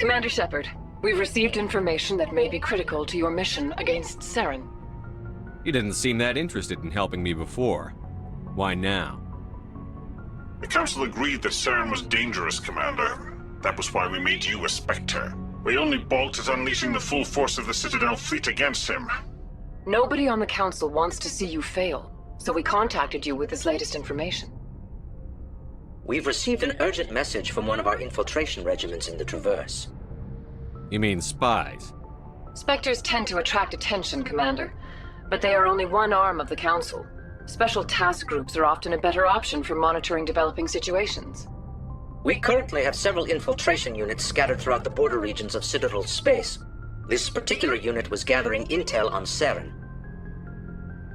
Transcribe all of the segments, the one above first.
Commander Shepard, we've received information that may be critical to your mission against Saren. You didn't seem that interested in helping me before. Why now? The Council agreed that Saren was dangerous, Commander. That was why we made you a Spectre. We only balked at unleashing the full force of the Citadel fleet against him. Nobody on the Council wants to see you fail, so we contacted you with this latest information. We've received an urgent message from one of our infiltration regiments in the Traverse. You mean spies? Spectres tend to attract attention, Commander, but they are only one arm of the Council. Special task groups are often a better option for monitoring developing situations. We currently have several infiltration units scattered throughout the border regions of Citadel space. This particular unit was gathering intel on Saren.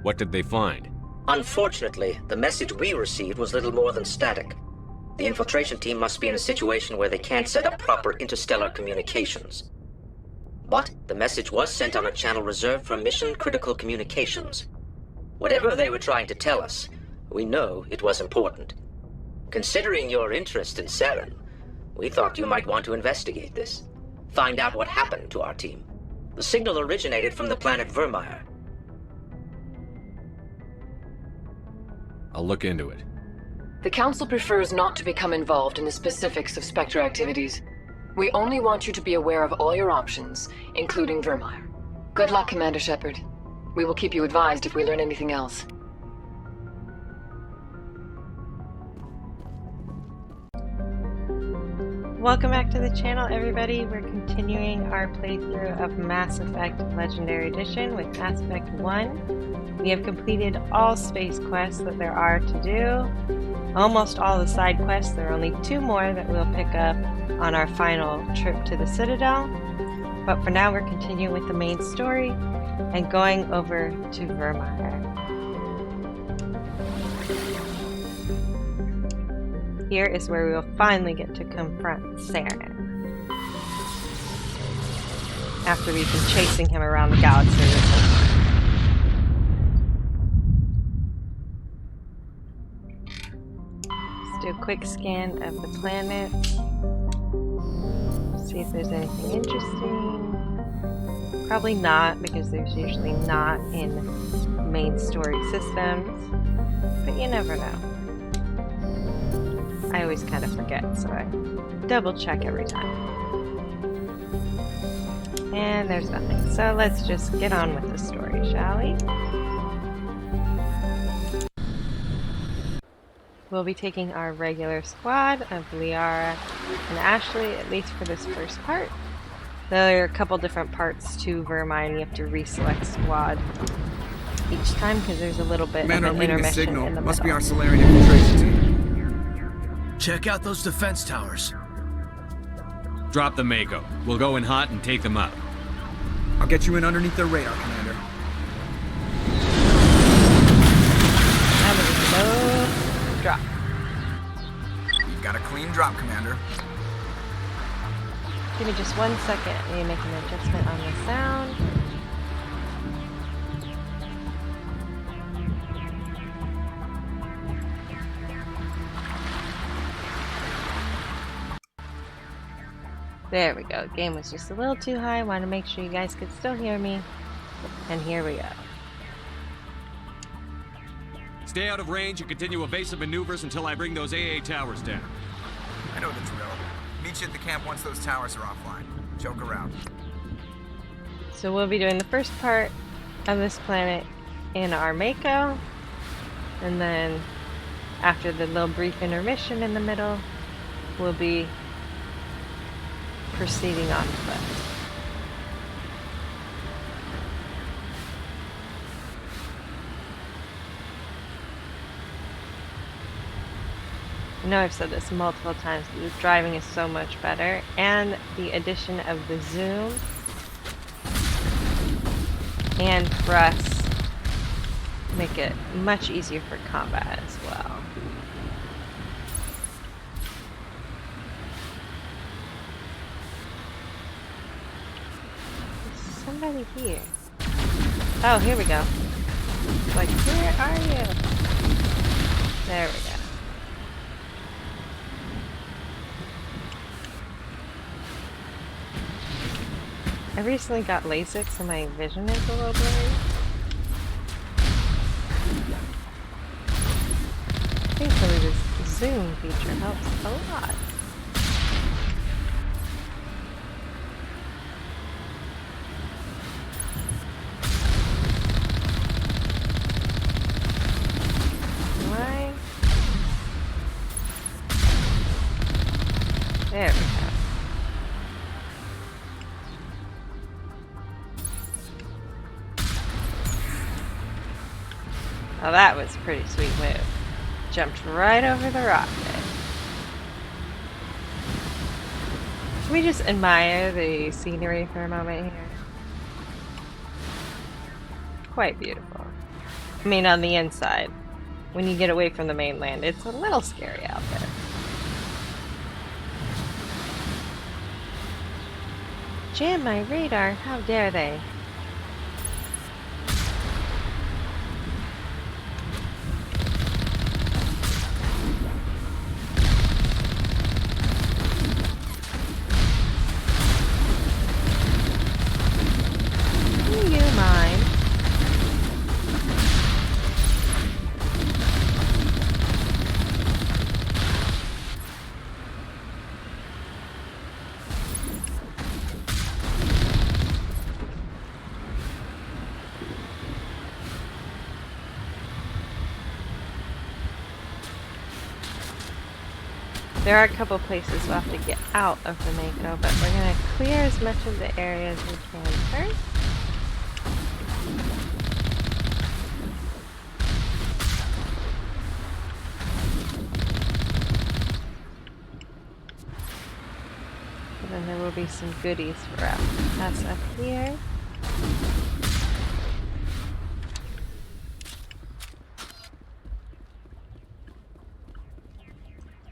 What did they find? Unfortunately, the message we received was little more than static. The infiltration team must be in a situation where they can't set up proper interstellar communications. But the message was sent on a channel reserved for mission-critical communications. Whatever they were trying to tell us, we know it was important. Considering your interest in Saren, we thought you might want to investigate this. Find out what happened to our team. The signal originated from the planet Virmire. I'll look into it. The Council prefers not to become involved in the specifics of Spectre activities. We only want you to be aware of all your options, including Virmire. Good luck, Commander Shepard. We will keep you advised if we learn anything else. Welcome back to the channel, everybody. We're continuing our playthrough of Mass Effect Legendary Edition with Mass Effect 1. We have completed all space quests that there are to do. Almost all the side quests. There are only 2 more that we'll pick up on our final trip to the Citadel. But for now, we're continuing with the main story and going over to Virmire. Here is where we will finally get to confront Saren. After we've been chasing him around the galaxy this whole time. Let's do a quick scan of the planet. See if there's anything interesting. Probably not, because there's usually not in main story systems. But you never know. I always kind of forget, so I double check every time. And there's nothing. So let's just get on with the story, shall we? We'll be taking our regular squad of Liara and Ashley, at least for this first part. There are a couple different parts to Virmire, and you have to reselect squad each time because there's a little bit of an intermission in the middle. Must be our Solarian infiltration team. Check out those defense towers. Drop the Mako. We'll go in hot and take them out. I'll get you in underneath their radar, Commander. That was a low drop. You've got a clean drop, Commander. Give me just 1 second. I need to make an adjustment on the sound. There we go. Game was just a little too high. Want to make sure you guys could still hear me. And here we go. Stay out of range and continue evasive maneuvers until I bring those AA towers down. I know the drill. Meet you at the camp once those towers are offline. Joke around. So we'll be doing the first part of this planet in our Mako. And then after the little brief intermission in the middle, we'll be proceeding on foot. I know I've said this multiple times, but the driving is so much better, and the addition of the zoom and thrust make it much easier for combat as well. Somebody here. Oh, here we go. Like, where are you? There we go. I recently got LASIK, so my vision is a little blurry. Thankfully, this zoom feature helps a lot. Why? There we go. Well, that was a pretty sweet move. Jumped right over the rocket. Can we just admire the scenery for a moment here? Quite beautiful. I mean, on the inside. When you get away from the mainland, it's a little scary out there. Jam my radar, how dare they? There are a couple places we'll have to get out of the Mako, but we're going to clear as much of the area as we can first. And then there will be some goodies for us up here.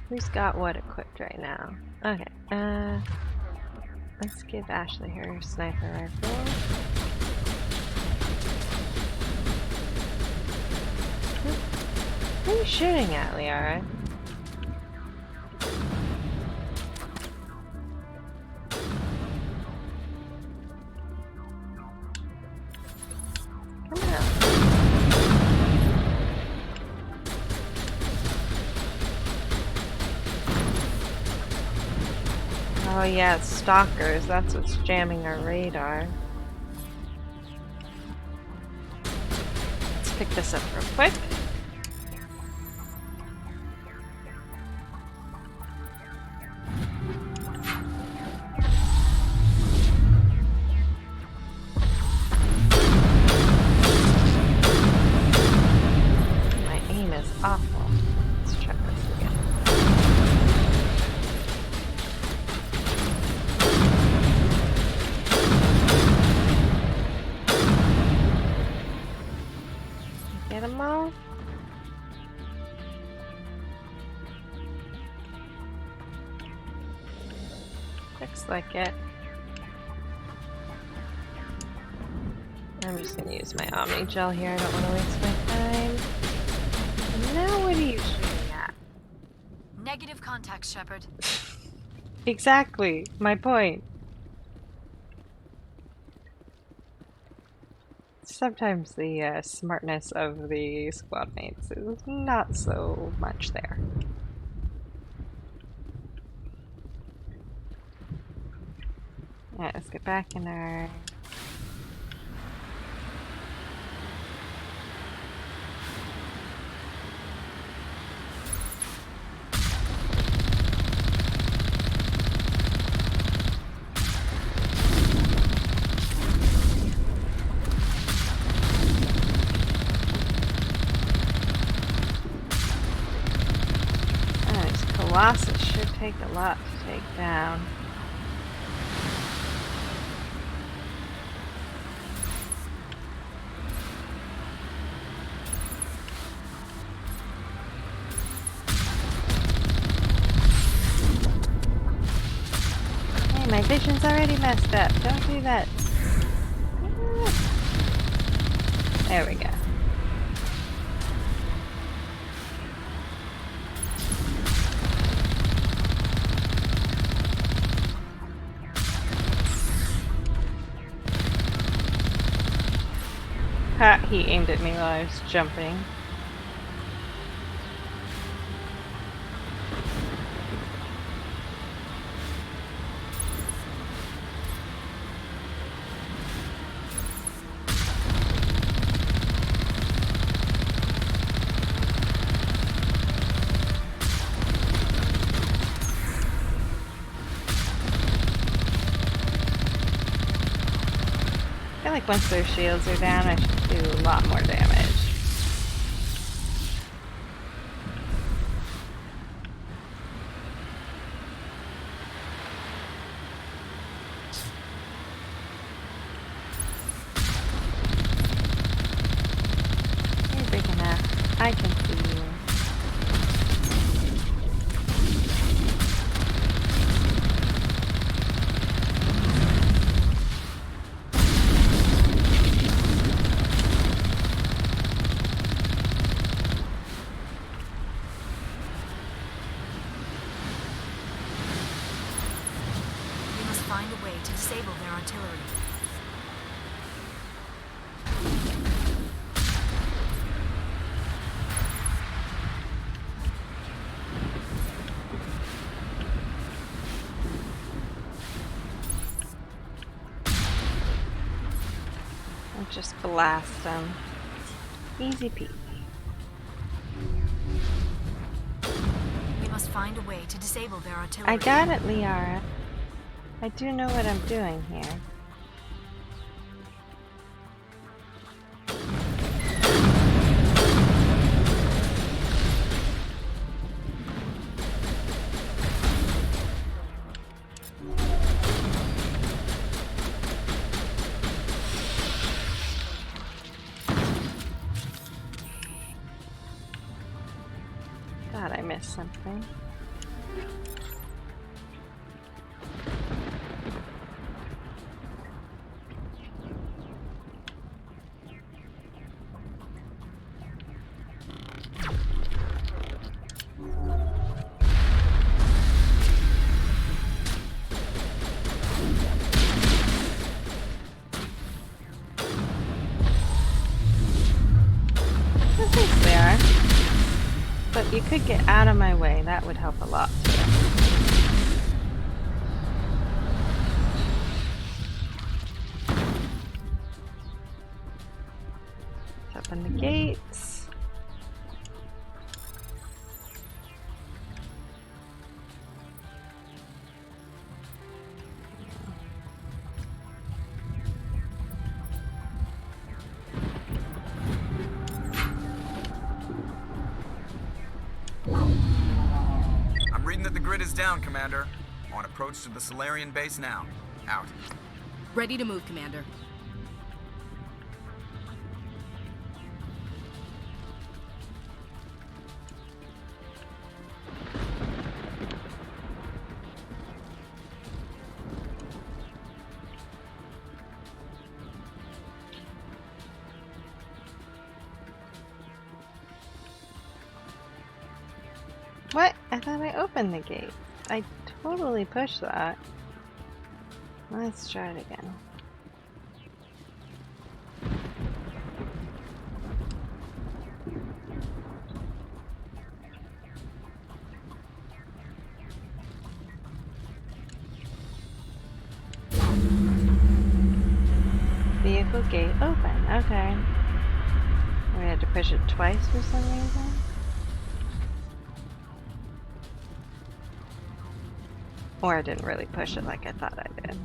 Who's got what equipped right now? Okay, let's give Ashley her sniper rifle. Who are you shooting at, Liara? Come on. Oh yeah, it's stalkers. That's what's jamming our radar. Let's pick this up real quick. My aim is awful. Let's check this again. Get them all? Looks like it. I'm just gonna use my Omni Gel here, I don't want to waste my time. Now what are you shooting at? Negative contact, Shepard. Exactly, my point. Sometimes the smartness of the squad mates is not so much there. Alright, let's get back in our... Colossus should take a lot to take down. Hey, my vision's already messed up. Don't do that. There we go. Ha! He aimed at me while I was jumping. I feel like once their shields are down, I should do a lot more damage. You're big enough. I can see you. Find a way to disable their artillery. And just blast them. Easy peasy. We must find a way to disable their artillery. I got it, Liara. I do know what I'm doing here. God, I missed something. But you could get out of my way, that would help a lot too. Open the gates. Down, Commander. On approach to the Solarian base now. Out. Ready to move, Commander. What? I thought I opened the gate. I totally pushed that. Let's try it again. Vehicle gate open. Okay. We had to push it twice for some reason. Or I didn't really push it like I thought I did.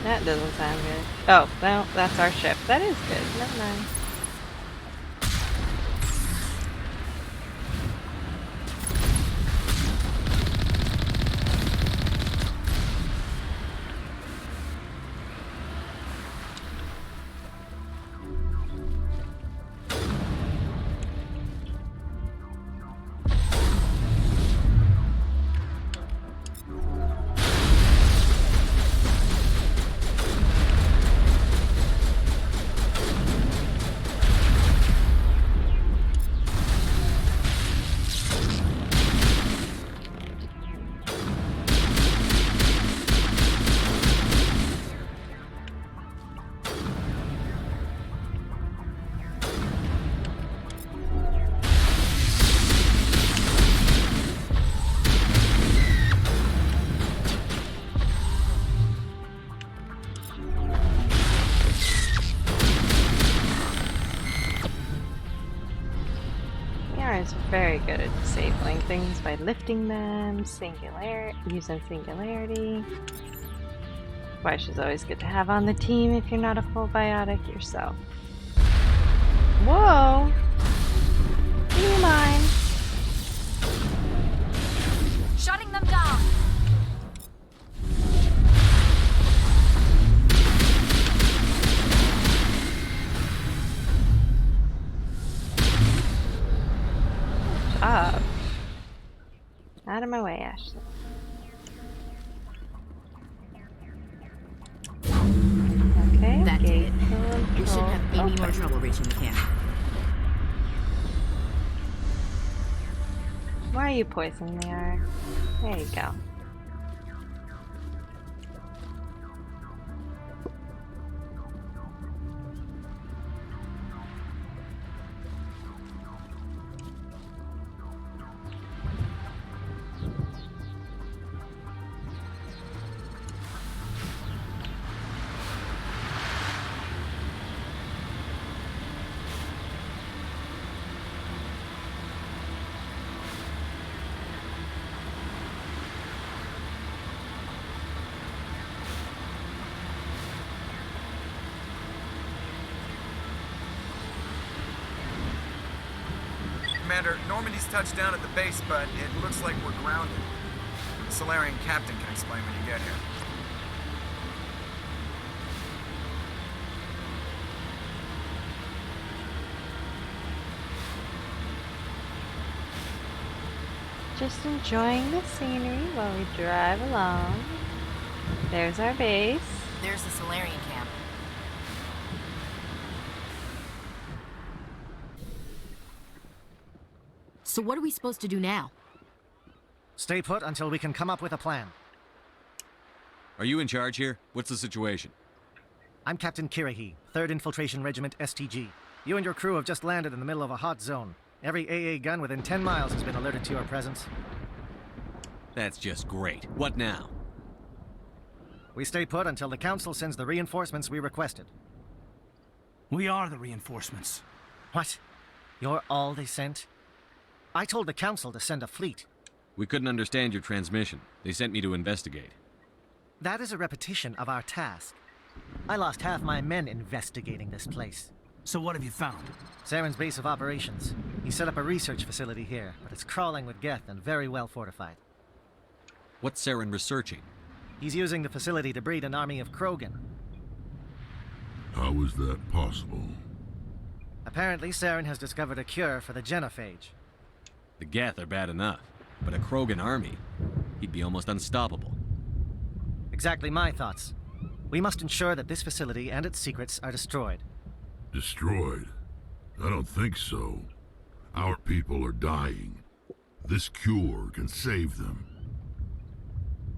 That doesn't sound good. Oh, no, that's our ship. That is good. Never mind. good at disabling things by lifting them, using singularity. Why she's always good to have on the team if you're not a full biotic yourself. Whoa! Do you mind? Shutting them down. Up. Out of my way, Ashley. Okay, That gate did it. We shouldn't have any more open. trouble reaching the camp. Why are you poisoning the art? There you go. Commander, Normandy's touched down at the base, but it looks like we're grounded. The Solarian captain can explain when you get here. Just enjoying the scenery while we drive along. There's our base. There's the Solarian camp. So what are we supposed to do now? Stay put until we can come up with a plan. Are you in charge here? What's the situation? I'm Captain Kirahi, 3rd Infiltration Regiment STG. You and your crew have just landed in the middle of a hot zone. Every AA gun within 10 miles has been alerted to your presence. That's just great. What now? We stay put until the Council sends the reinforcements we requested. We are the reinforcements. What? You're all they sent? I told the Council to send a fleet. We couldn't understand your transmission. They sent me to investigate. That is a repetition of our task. I lost half my men investigating this place. So what have you found? Saren's base of operations. He set up a research facility here, but it's crawling with Geth and very well fortified. What's Saren researching? He's using the facility to breed an army of Krogan. How is that possible? Apparently, Saren has discovered a cure for the genophage. The Geth are bad enough, but a Krogan army? He'd be almost unstoppable. Exactly my thoughts. We must ensure that this facility and its secrets are destroyed. Destroyed? I don't think so. Our people are dying. This cure can save them.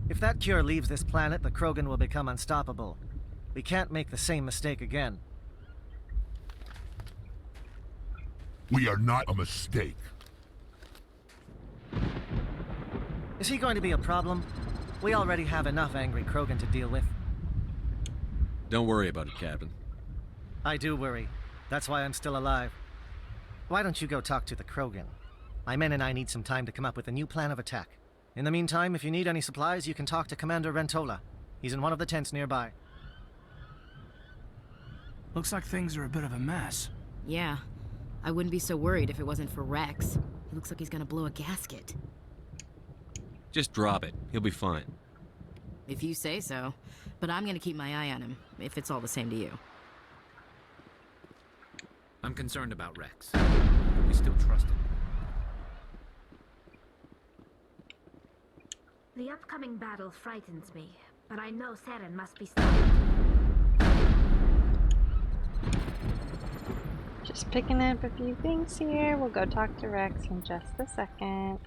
If that cure leaves this planet, the Krogan will become unstoppable. We can't make the same mistake again. We are not a mistake. Is he going to be a problem? We already have enough angry Krogan to deal with. Don't worry about it, Captain. I do worry. That's why I'm still alive. Why don't you go talk to the Krogan? My men and I need some time to come up with a new plan of attack. In the meantime, if you need any supplies, you can talk to Commander Rentola. He's in one of the tents nearby. Looks like things are a bit of a mess. Yeah. I wouldn't be so worried if it wasn't for Rex. He looks like he's gonna blow a gasket. Just drop it. He'll be fine. If you say so. But I'm gonna keep my eye on him, if it's all the same to you. I'm concerned about Rex. We still trust him. The upcoming battle frightens me, but I know Saren must be stopped. Just picking up a few things here. We'll go talk to Rex in just a second.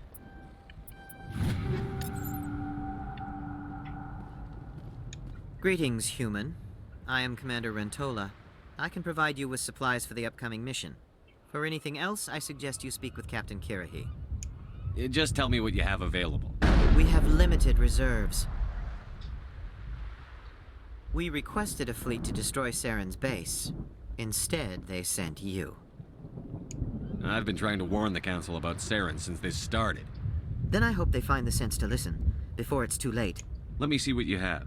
Greetings, human. I am Commander Rentola. I can provide you with supplies for the upcoming mission. For anything else, I suggest you speak with Captain Kirahi. Just tell me what you have available. We have limited reserves. We requested a fleet to destroy Saren's base. Instead, they sent you. I've been trying to warn the Council about Saren since this started. Then I hope they find the sense to listen, before it's too late. Let me see what you have.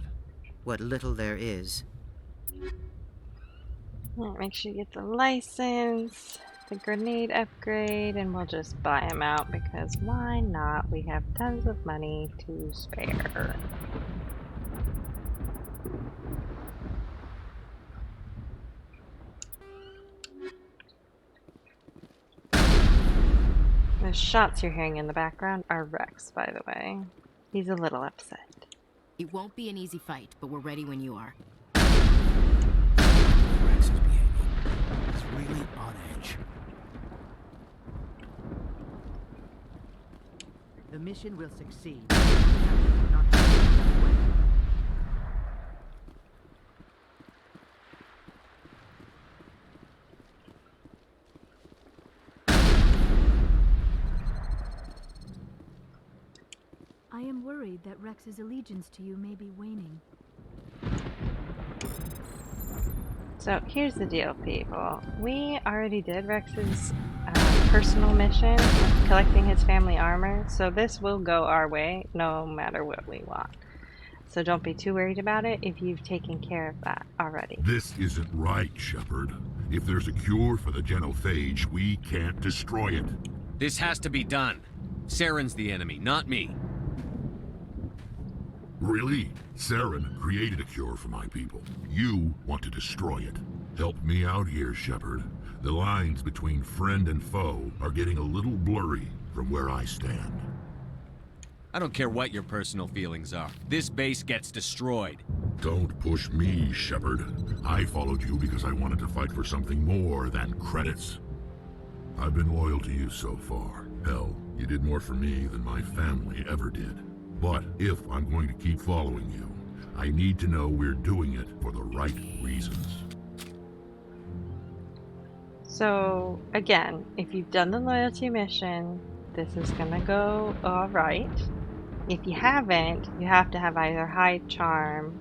What little there is. Yeah, make sure you get the license, the grenade upgrade, and we'll just buy them out because why not? We have tons of money to spare. The shots you're hearing in the background are Rex, by the way. He's a little upset. It won't be an easy fight, but we're ready when you are. Rex is behaving. He's really on edge. The mission will succeed. I am worried that Rex's allegiance to you may be waning. So here's the deal, people. We already did Rex's personal mission, collecting his family armor, so this will go our way no matter what we want. So don't be too worried about it if you've taken care of that already. This isn't right, Shepard. If there's a cure for the genophage, we can't destroy it. This has to be done. Saren's the enemy, not me. Really? Saren created a cure for my people. You want to destroy it. Help me out here, Shepard. The lines between friend and foe are getting a little blurry from where I stand. I don't care what your personal feelings are. This base gets destroyed. Don't push me, Shepard. I followed you because I wanted to fight for something more than credits. I've been loyal to you so far. Hell, you did more for me than my family ever did. But if I'm going to keep following you, I need to know we're doing it for the right reasons. So, again, if you've done the loyalty mission, this is gonna go alright. If you haven't, you have to have either high charm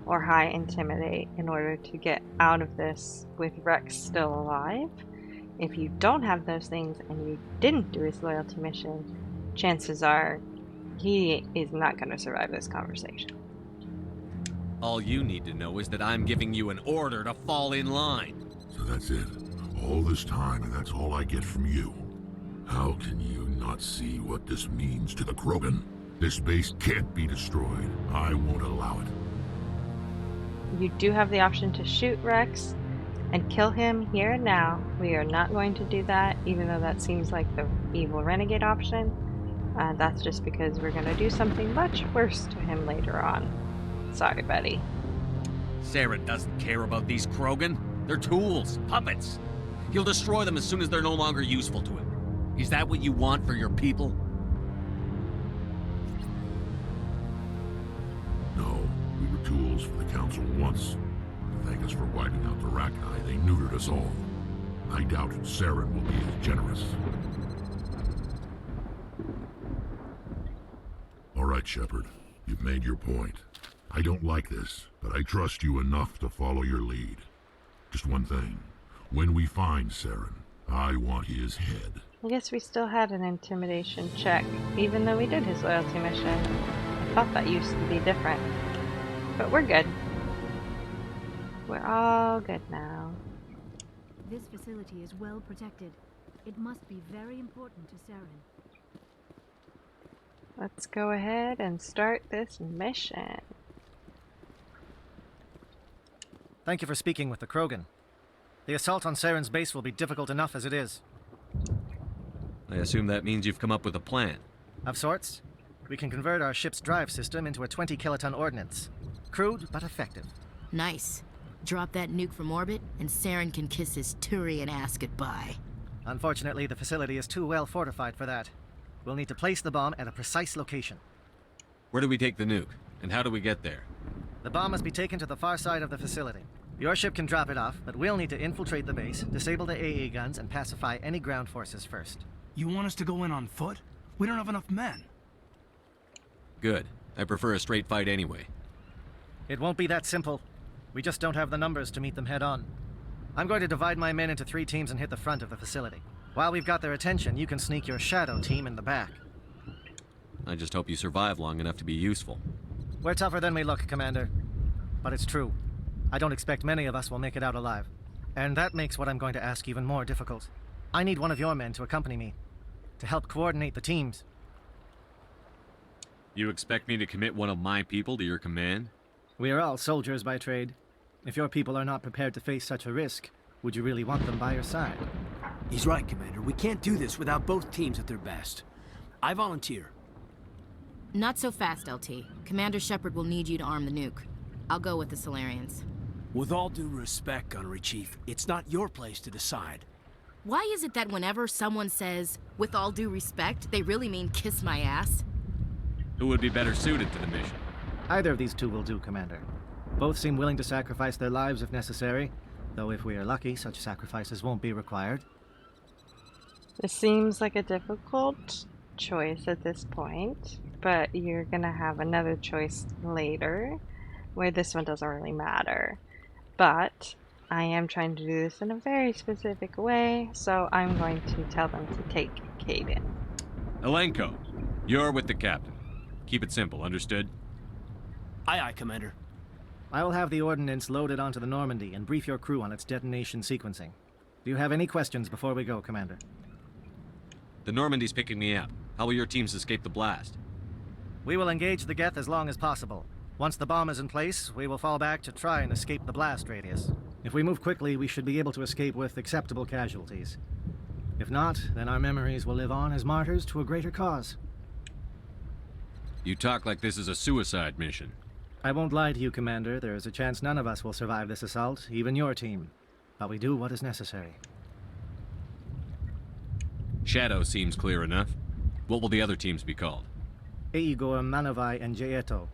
or high intimidate in order to get out of this with Rex still alive. If you don't have those things and you didn't do his loyalty mission, chances are he is not going to survive this conversation. All you need to know is that I'm giving you an order to fall in line. So that's it. All this time, and that's all I get from you. How can you not see what this means to the Krogan? This base can't be destroyed. I won't allow it. You do have the option to shoot Rex and kill him here and now. We are not going to do that, even though that seems like the evil Renegade option. That's just because we're going to do something much worse to him later on. Sorry, buddy. Saren doesn't care about these Krogan. They're tools, puppets. He'll destroy them as soon as they're no longer useful to him. Is that what you want for your people? No, we were tools for the Council once. To thank us for wiping out the Rachni, they neutered us all. I doubt Saren will be as generous. All right, Shepard. You've made your point. I don't like this, but I trust you enough to follow your lead. Just one thing. When we find Saren, I want his head. I guess we still had an intimidation check, even though we did his loyalty mission. I thought that used to be different. But we're good. We're all good now. This facility is well protected. It must be very important to Saren. Let's go ahead and start this mission. Thank you for speaking with the Krogan. The assault on Saren's base will be difficult enough as it is. I assume that means you've come up with a plan. Of sorts. We can convert our ship's drive system into a 20-kiloton ordnance. Crude, but effective. Nice. Drop that nuke from orbit, and Saren can kiss his Turian ass goodbye. Unfortunately, the facility is too well fortified for that. We'll need to place the bomb at a precise location. Where do we take the nuke? And how do we get there? The bomb must be taken to the far side of the facility. Your ship can drop it off, but we'll need to infiltrate the base, disable the AA guns, and pacify any ground forces first. You want us to go in on foot? We don't have enough men. Good. I prefer a straight fight anyway. It won't be that simple. We just don't have the numbers to meet them head on. I'm going to divide my men into 3 teams and hit the front of the facility. While we've got their attention, you can sneak your shadow team in the back. I just hope you survive long enough to be useful. We're tougher than we look, Commander. But it's true. I don't expect many of us will make it out alive. And that makes what I'm going to ask even more difficult. I need one of your men to accompany me, to help coordinate the teams. You expect me to commit one of my people to your command? We are all soldiers by trade. If your people are not prepared to face such a risk, would you really want them by your side? He's right, Commander. We can't do this without both teams at their best. I volunteer. Not so fast, LT. Commander Shepard will need you to arm the nuke. I'll go with the Solarians. With all due respect, Gunnery Chief, it's not your place to decide. Why is it that whenever someone says, with all due respect, they really mean kiss my ass? Who would be better suited to the mission? Either of these two will do, Commander. Both seem willing to sacrifice their lives if necessary, though if we are lucky, such sacrifices won't be required. This seems like a difficult choice at this point, but you're gonna have another choice later, where this one doesn't really matter. But I am trying to do this in a very specific way, so I'm going to tell them to take Caden. Elenko, you're with the captain. Keep it simple, understood? Aye, aye, Commander. I will have the ordnance loaded onto the Normandy and brief your crew on its detonation sequencing. Do you have any questions before we go, Commander? The Normandy's picking me up. How will your teams escape the blast? We will engage the Geth as long as possible. Once the bomb is in place, we will fall back to try and escape the blast radius. If we move quickly, we should be able to escape with acceptable casualties. If not, then our memories will live on as martyrs to a greater cause. You talk like this is a suicide mission. I won't lie to you, Commander. There is a chance none of us will survive this assault, even your team. But we do what is necessary. Shadow seems clear enough. What will the other teams be called? Igor, Manovai, and Jaeto.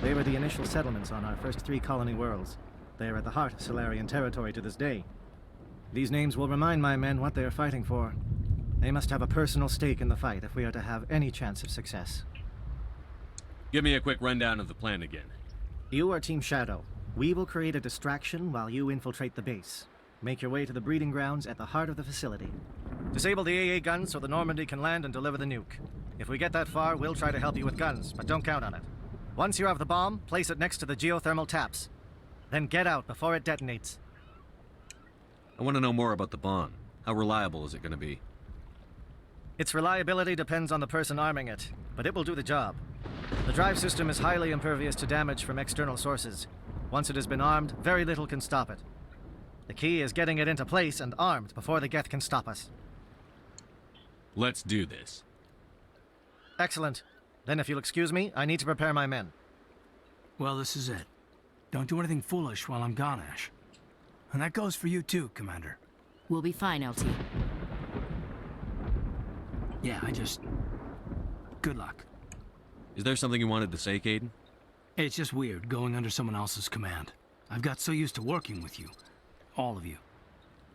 They were the initial settlements on our first 3 colony worlds. They are at the heart of Solarian territory to this day. These names will remind my men what they are fighting for. They must have a personal stake in the fight if we are to have any chance of success. Give me a quick rundown of the plan again. You are Team Shadow. We will create a distraction while you infiltrate the base. Make your way to the breeding grounds at the heart of the facility. Disable the AA guns so the Normandy can land and deliver the nuke. If we get that far, we'll try to help you with guns, but don't count on it. Once you have the bomb, place it next to the geothermal taps. Then get out before it detonates. I want to know more about the bomb. How reliable is it going to be? Its reliability depends on the person arming it, but it will do the job. The drive system is highly impervious to damage from external sources. Once it has been armed, very little can stop it. The key is getting it into place and armed before the Geth can stop us. Let's do this. Excellent. Then if you'll excuse me, I need to prepare my men. Well, this is it. Don't do anything foolish while I'm gone, Ash. And that goes for you too, Commander. We'll be fine, LT. Yeah, good luck. Is there something you wanted to say, Caden? It's just weird going under someone else's command. I've got so used to working with you. All of you.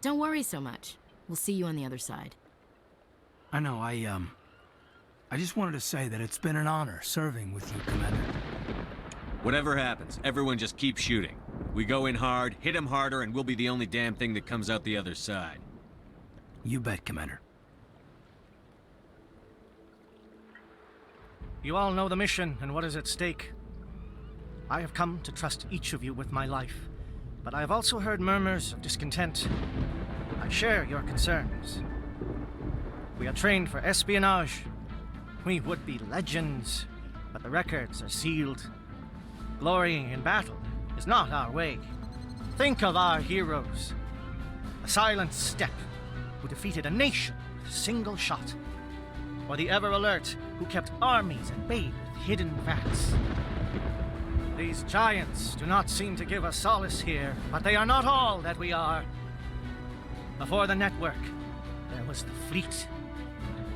Don't worry so much. We'll see you on the other side. I know, I just wanted to say that it's been an honor serving with you, Commander. Whatever happens, everyone just keep shooting. We go in hard, hit him harder, and we'll be the only damn thing that comes out the other side. You bet, Commander. You all know the mission and what is at stake. I have come to trust each of you with my life, but I have also heard murmurs of discontent. I share your concerns. We are trained for espionage. We would be legends, but the records are sealed. Glorying in battle is not our way. Think of our heroes. The silent step who defeated a nation with a single shot. Or the ever-alert who kept armies at bay with hidden vats. These giants do not seem to give us solace here, but they are not all that we are. Before the network, there was the fleet.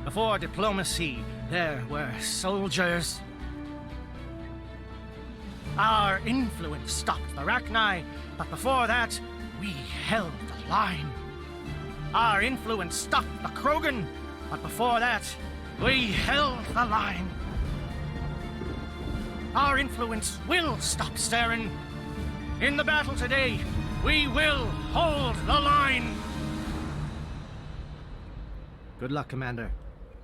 Before diplomacy, there were soldiers. Our influence stopped the Rachni, but before that, we held the line. Our influence stopped the Krogan, but before that, we held the line. Our influence will stop Saren. In the battle today, we will hold the line. Good luck, Commander.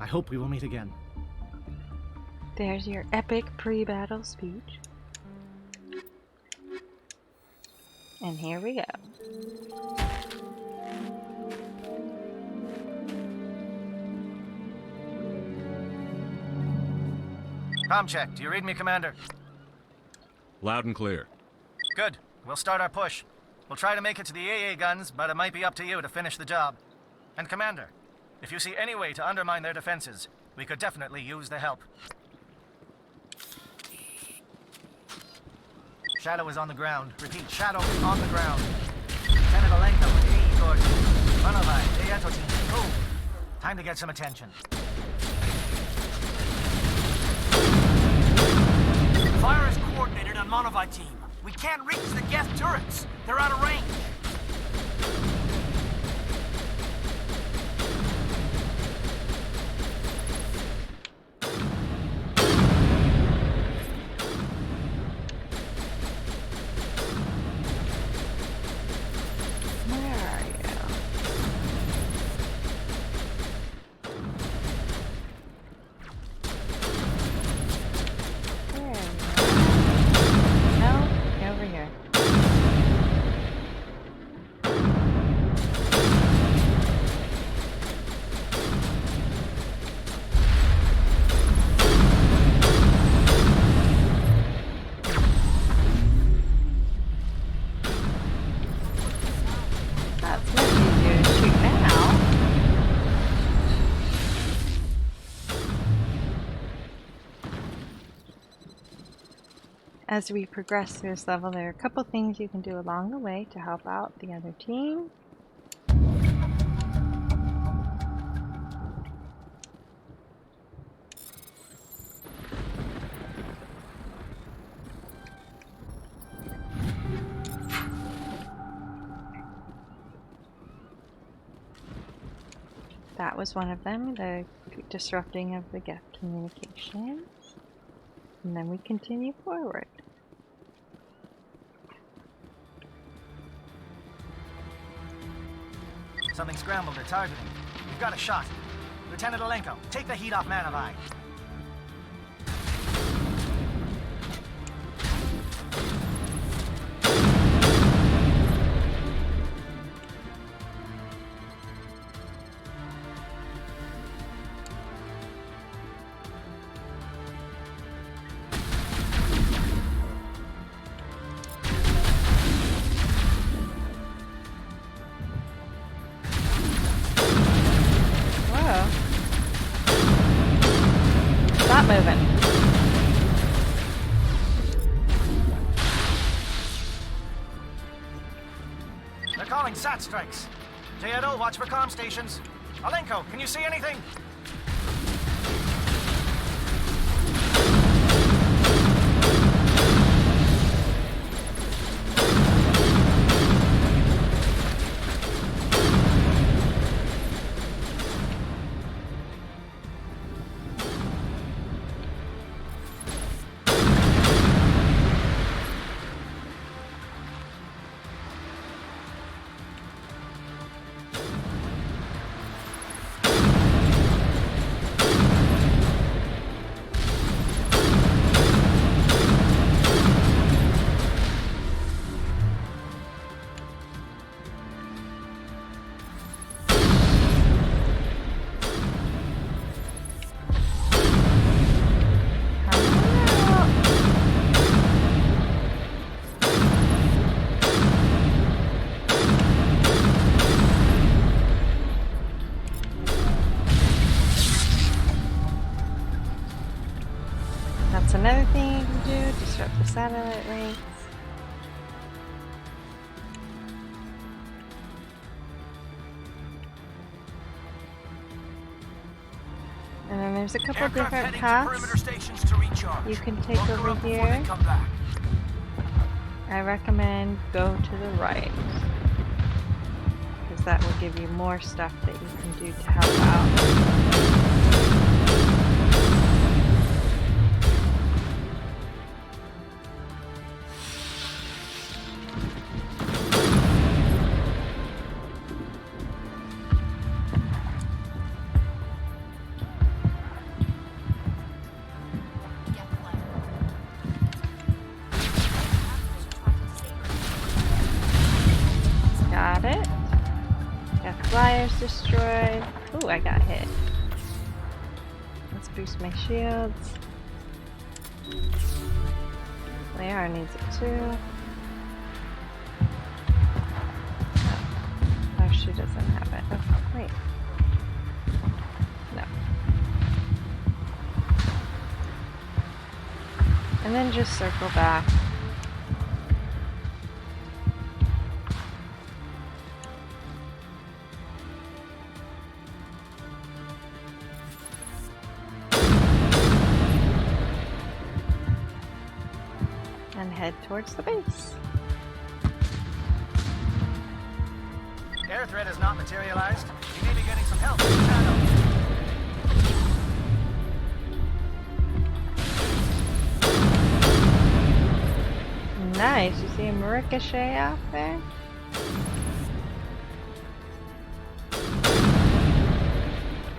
I hope we will meet again. There's your epic pre-battle speech. And here we go. Comm check. Do you read me, Commander? Loud and clear. Good. We'll start our push. We'll try to make it to the AA guns, but it might be up to you to finish the job. And Commander, if you see any way to undermine their defenses, we could definitely use the help. Shadow is on the ground. Repeat, Shadow is on the ground. Lieutenant Alenko, AE Gordon. Renegade, Dayato team. Move. Time to get some attention. Fire is coordinated on Monovite team. We can't reach the Geth turrets. They're out of range. As we progress through this level, there are a couple things you can do along the way to help out the other team. That was one of them, the disrupting of the Geth communications. And then we continue forward. Something scrambled at targeting. We've got a shot. Lieutenant Alenko, take the heat off Manavai. SAT strikes. J-Edo, watch for comm stations. Alenko, can you see anything? Another thing you can do, disrupt the satellite links. And then there's a couple different paths you can take over here. I recommend go to the right, because that will give you more stuff that you can do to help out. Scanner's destroyed. Ooh, I got hit. Let's boost my shields. Layar needs it too. Oh, she doesn't have it. Oh, wait. No. And then just circle back. And head towards the base. Air threat has not materialized. You may be getting some help from the shadows. Nice, you see him ricochet out there?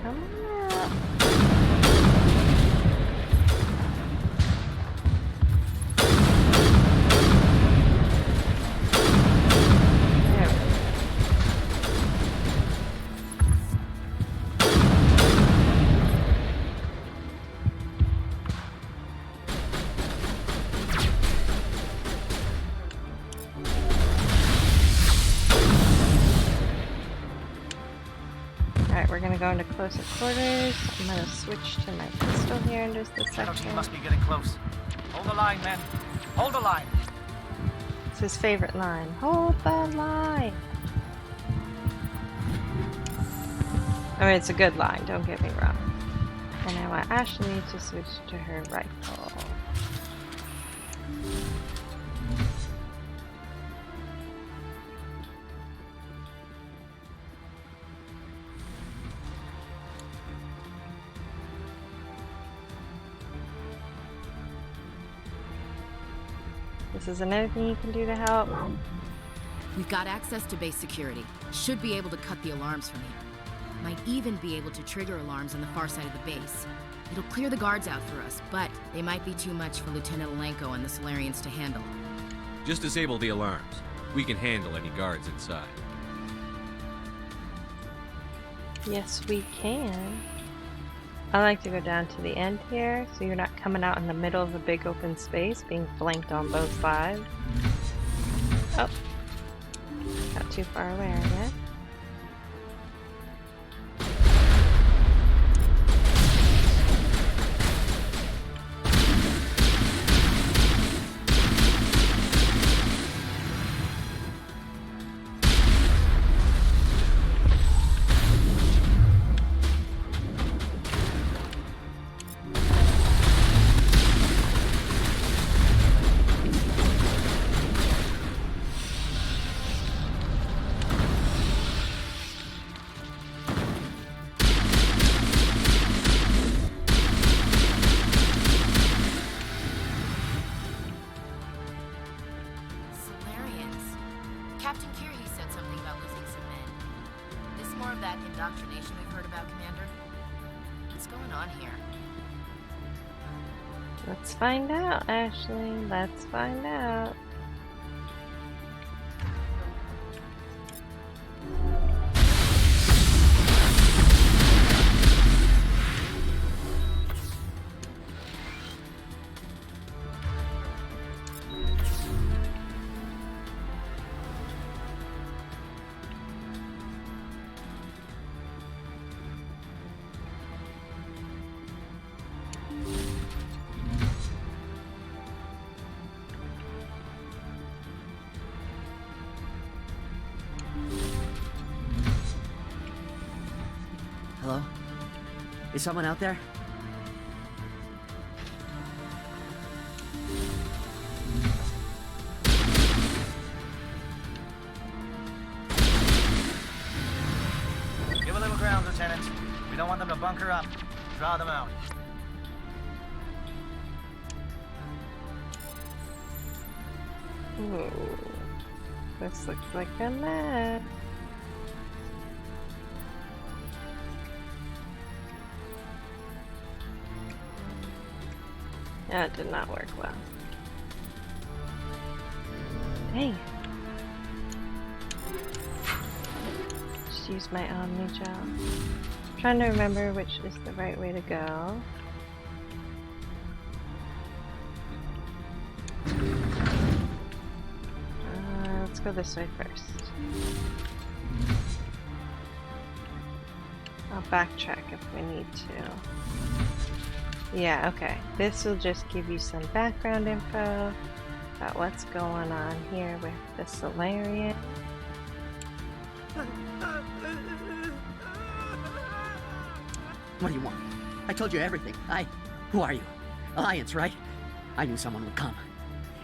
Come on out. There we go. Alright, we're gonna go into closer quarters. I'm gonna switch to my pistol here in just a Shadow team second. must be getting close. Hold the line, men. Hold the line. It's his favorite line. Hold the line! I mean, it's a good line, don't get me wrong. And I want Ashley to switch to her rifle. This is another thing you can do to help. We've got access to base security. Should be able to cut the alarms from here. Might even be able to trigger alarms on the far side of the base. It'll clear the guards out for us, but they might be too much for Lieutenant Alenko and the Solarians to handle. Just disable the alarms. We can handle any guards inside. Yes, we can. I like to go down to the end here, so you're not coming out in the middle of a big open space, being flanked on both sides. Oh. Got too far away, I guess. Captain Kirby said something about losing some men. This more of that indoctrination we've heard about, Commander? What's going on here? Let's find out, Ashley. Let's find out. Hello? Is someone out there? Give a little ground, Lieutenant. We don't want them to bunker up. Draw them out. Ooh. This looks like a mess. That did not work well. Dang. just use my Omni Gel. I'm trying to remember which is the right way to go. Let's go this way first. I'll backtrack if we need to. Yeah, okay. This will just give you some background info about what's going on here with the Solarian. What do you want? I told you everything. Who are you? Alliance, right? I knew someone would come.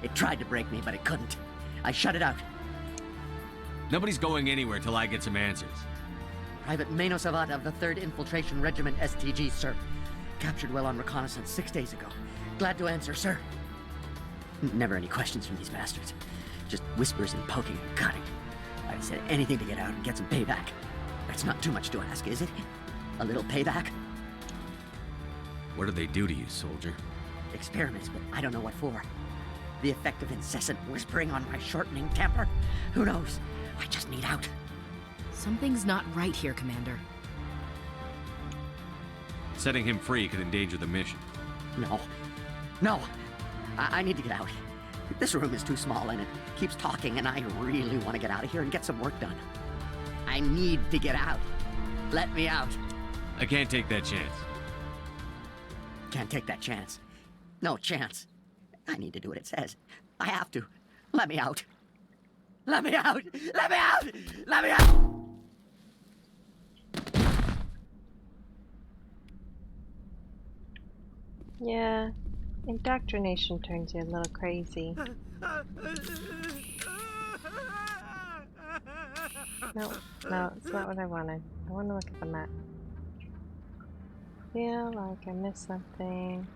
It tried to break me, but it couldn't. I shut it out. Nobody's going anywhere till I get some answers. Private Mano Savat of the 3rd Infiltration Regiment STG, sir. Captured well on reconnaissance 6 days ago. Glad to answer, sir. Never any questions from these bastards. Just whispers and poking and cutting. I'd said anything to get out and get some payback. That's not too much to ask, is it? A little payback? What do they do to you, soldier? Experiments, but I don't know what for. The effect of incessant whispering on my shortening temper? Who knows? I just need out. Something's not right here, Commander. Setting him free could endanger the mission. No. I need to get out. This room is too small and it keeps talking, and I really want to get out of here and get some work done. I need to get out. Let me out. I can't take that chance. Can't take that chance. No chance. I need to do what it says. I have to. Let me out. Let me out! Let me out! Let me out! Yeah, indoctrination turns you a little crazy. No, it's not what I wanted. I want to look at the map. Feel like I missed something.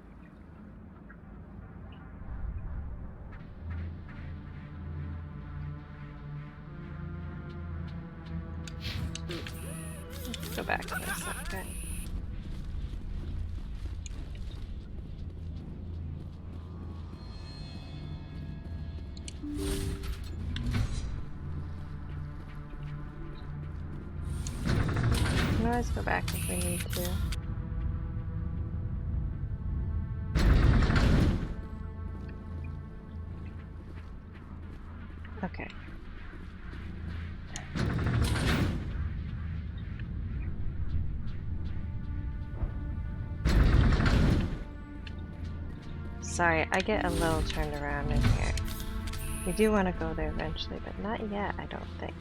Let's go back to this. Okay. We can always go back if we need to. Okay. Sorry, I get a little turned around in here. We do want to go there eventually, but not yet, I don't think.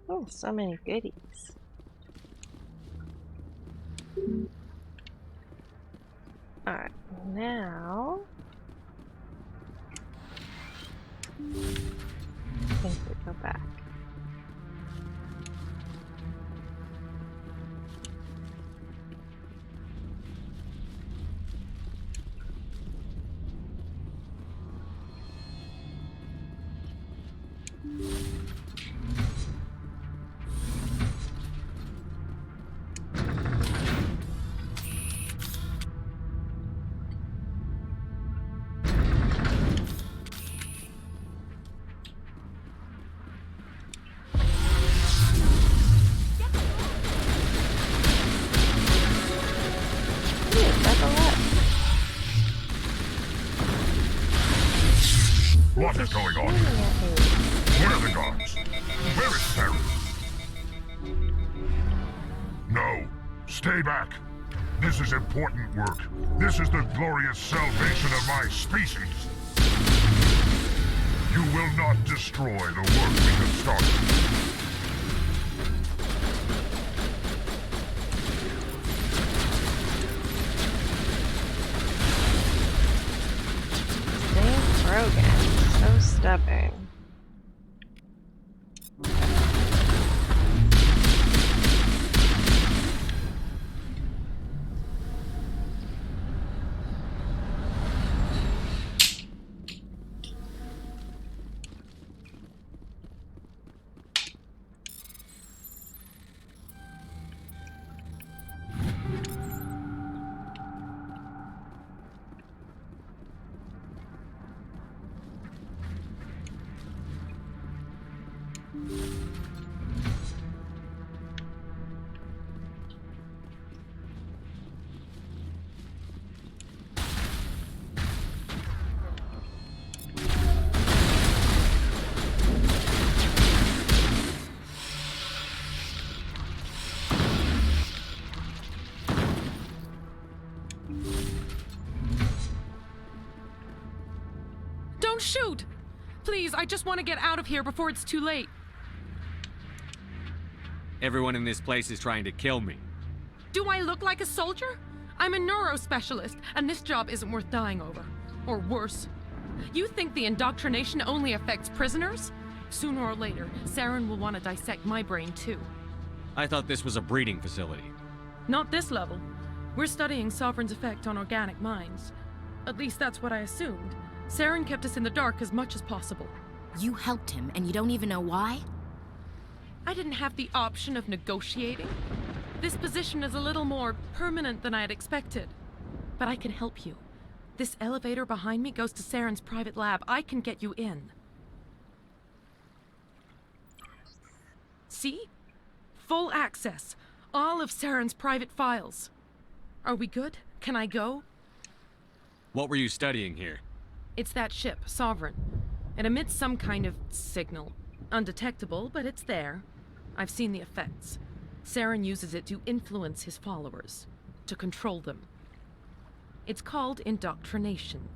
Oh, so many goodies. Alright, now I think we go back. What is going on here? Where are the guards? Where is Sarah? No. Stay back. This is important work. This is the glorious salvation of my species. You will not destroy the work we have started. Krogan. So stubborn. Don't shoot! Please, I just want to get out of here before it's too late. Everyone in this place is trying to kill me. Do I look like a soldier? I'm a neurospecialist, and this job isn't worth dying over. Or worse. You think the indoctrination only affects prisoners? Sooner or later, Saren will want to dissect my brain too. I thought this was a breeding facility. Not this level. We're studying Sovereign's effect on organic minds. At least that's what I assumed. Saren kept us in the dark as much as possible. You helped him, and you don't even know why? I didn't have the option of negotiating. This position is a little more permanent than I had expected. But I can help you. This elevator behind me goes to Saren's private lab. I can get you in. See? Full access. All of Saren's private files. Are we good? Can I go? What were you studying here? It's that ship, Sovereign. It emits some kind of signal. Undetectable, but it's there. I've seen the effects. Saren uses it to influence his followers, to control them. It's called indoctrination.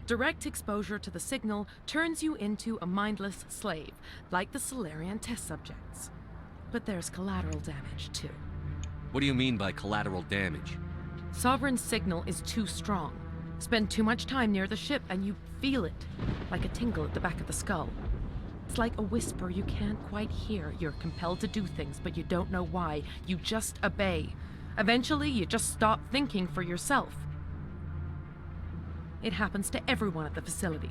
Direct exposure to the signal turns you into a mindless slave, like the Solarian test subjects. But there's collateral damage, too. What do you mean by collateral damage? Sovereign's signal is too strong. Spend too much time near the ship and you feel it, like a tingle at the back of the skull. It's like a whisper you can't quite hear. You're compelled to do things, but you don't know why. You just obey. Eventually, you just stop thinking for yourself. It happens to everyone at the facility.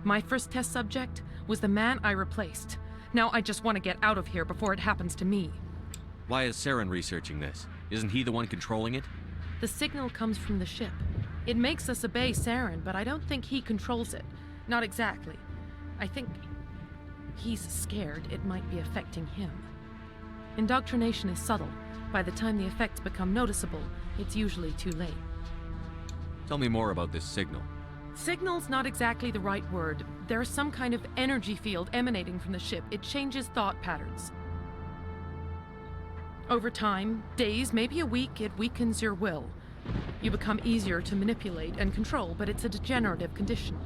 My first test subject was the man I replaced. Now I just want to get out of here before it happens to me. Why is Saren researching this? Isn't he the one controlling it? The signal comes from the ship. It makes us obey Saren, but I don't think he controls it. Not exactly. I think he's scared it might be affecting him. Indoctrination is subtle. By the time the effects become noticeable, it's usually too late. Tell me more about this signal. Signal's not exactly the right word. There's some kind of energy field emanating from the ship. It changes thought patterns. Over time, days, maybe a week, it weakens your will. You become easier to manipulate and control, but it's a degenerative condition.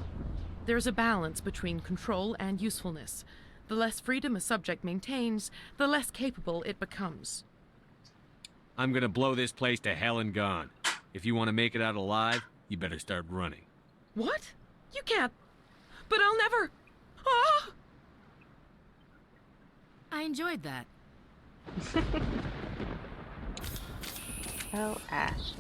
There's a balance between control and usefulness. The less freedom a subject maintains, the less capable it becomes. I'm gonna blow this place to hell and gone. If you want to make it out alive, you better start running. What? You can't. But I'll never. Ah! I enjoyed that. Oh, Ash.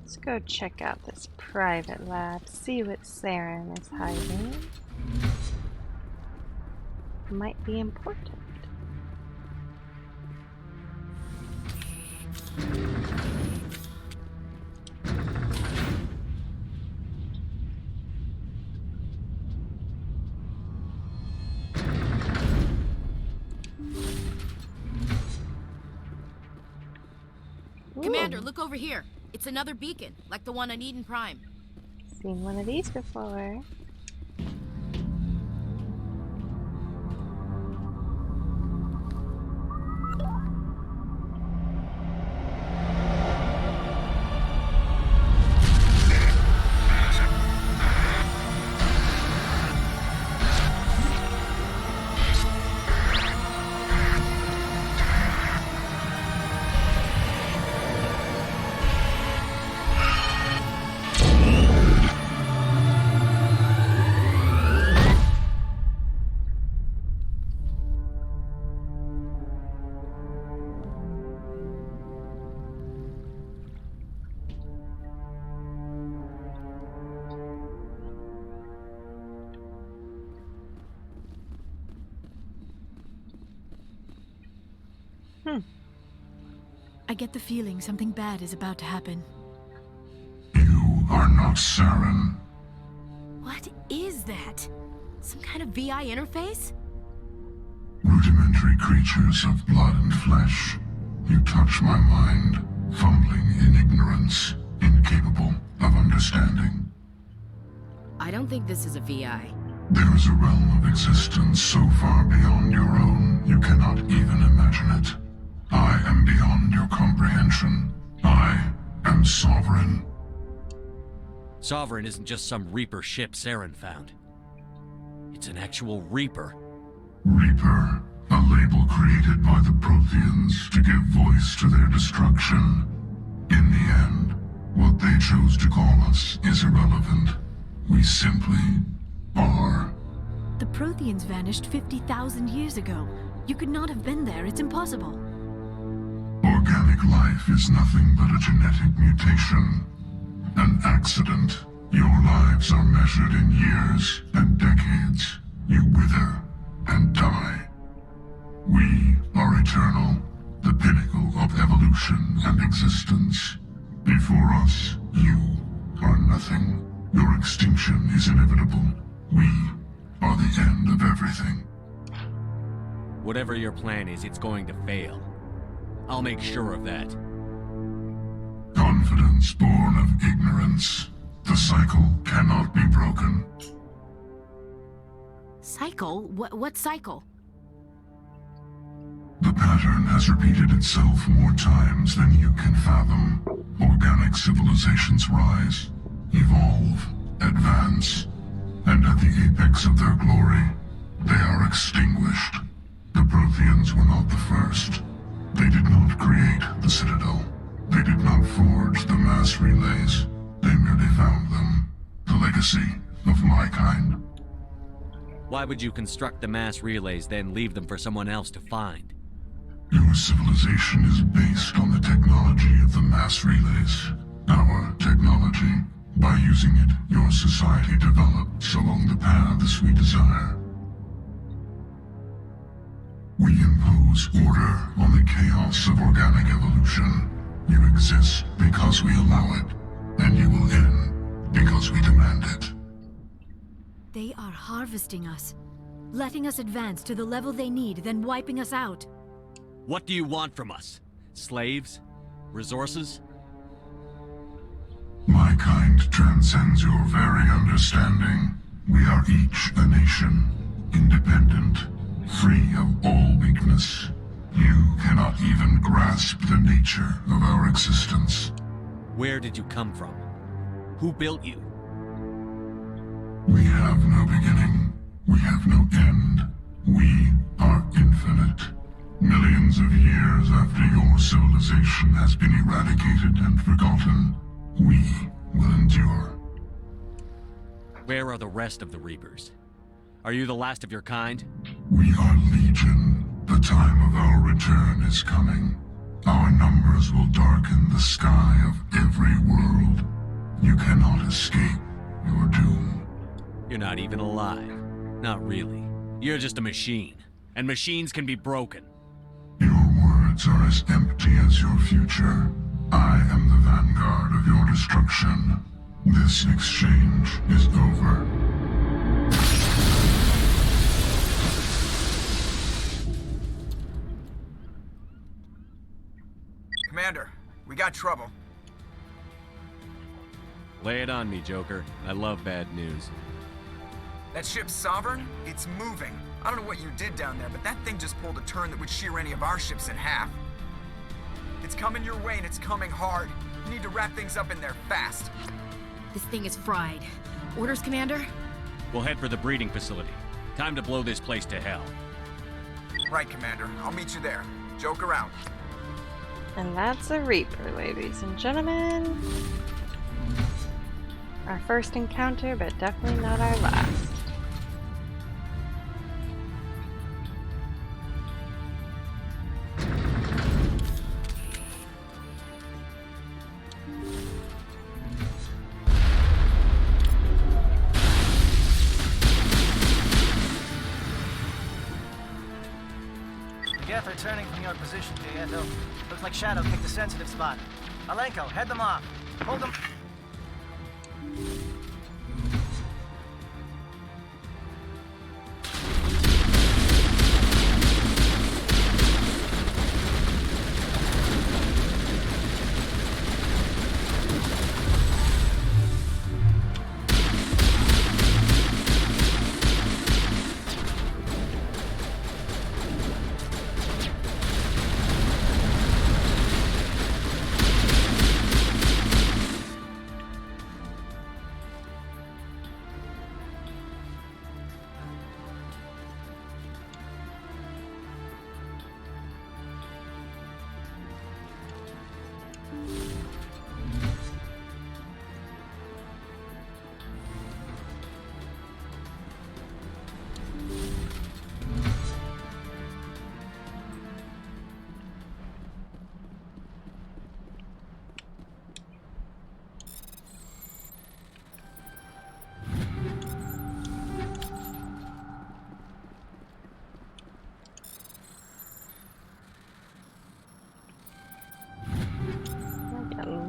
Let's go check out this private lab, see what Saren is hiding. Might be important. Commander, look over here. It's another beacon, like the one on Eden Prime. Seen one of these before. I get the feeling something bad is about to happen. You are not Saren. What is that? Some kind of VI interface? Rudimentary creatures of blood and flesh. You touch my mind, fumbling in ignorance, incapable of understanding. I don't think this is a VI. There is a realm of existence so far beyond your own, you cannot even imagine it. I am beyond your comprehension. I am Sovereign. Sovereign isn't just some Reaper ship Saren found. It's an actual Reaper. Reaper, a label created by the Protheans to give voice to their destruction. In the end, what they chose to call us is irrelevant. We simply are. The Protheans vanished 50,000 years ago. You could not have been there. It's impossible. Organic life is nothing but a genetic mutation. An accident. Your lives are measured in years and decades. You wither and die. We are eternal, the pinnacle of evolution and existence. Before us, you are nothing. Your extinction is inevitable. We are the end of everything. Whatever your plan is, it's going to fail. I'll make sure of that. Confidence born of ignorance. The cycle cannot be broken. Cycle? What cycle? The pattern has repeated itself more times than you can fathom. Organic civilizations rise, evolve, advance, and at the apex of their glory, they are extinguished. The Protheans were not the first. They did not create the Citadel. They did not forge the mass relays. They merely found them. The legacy of my kind. Why would you construct the mass relays, then leave them for someone else to find? Your civilization is based on the technology of the mass relays. Our technology. By using it, your society develops along the paths we desire. We impose order on the chaos of organic evolution. You exist because we allow it, and you will end because we demand it. They are harvesting us, letting us advance to the level they need, then wiping us out. What do you want from us? Slaves? Resources? My kind transcends your very understanding. We are each a nation, independent, free of all weakness. You cannot even grasp the nature of our existence. Where did you come from? Who built you? We have no beginning. We have no end. We are infinite. Millions of years after your civilization has been eradicated and forgotten, we will endure. Where are the rest of the Reapers? Are you the last of your kind? We are Legion. The time of our return is coming. Our numbers will darken the sky of every world. You cannot escape your doom. You're not even alive. Not really. You're just a machine. And machines can be broken. Your words are as empty as your future. I am the vanguard of your destruction. This exchange is over. Commander, we got trouble. Lay it on me, Joker. I love bad news. That ship's Sovereign? It's moving. I don't know what you did down there, but that thing just pulled a turn that would shear any of our ships in half. It's coming your way, and it's coming hard. You need to wrap things up in there fast. This thing is fried. Orders, Commander? We'll head for the breeding facility. Time to blow this place to hell. Right, Commander. I'll meet you there. Joker out. And that's a Reaper, ladies and gentlemen. Our first encounter, but definitely not our last. Geth are turning from your position, Gieto. Looks like Shadow picked a sensitive spot. Alenko, head them off. Hold them.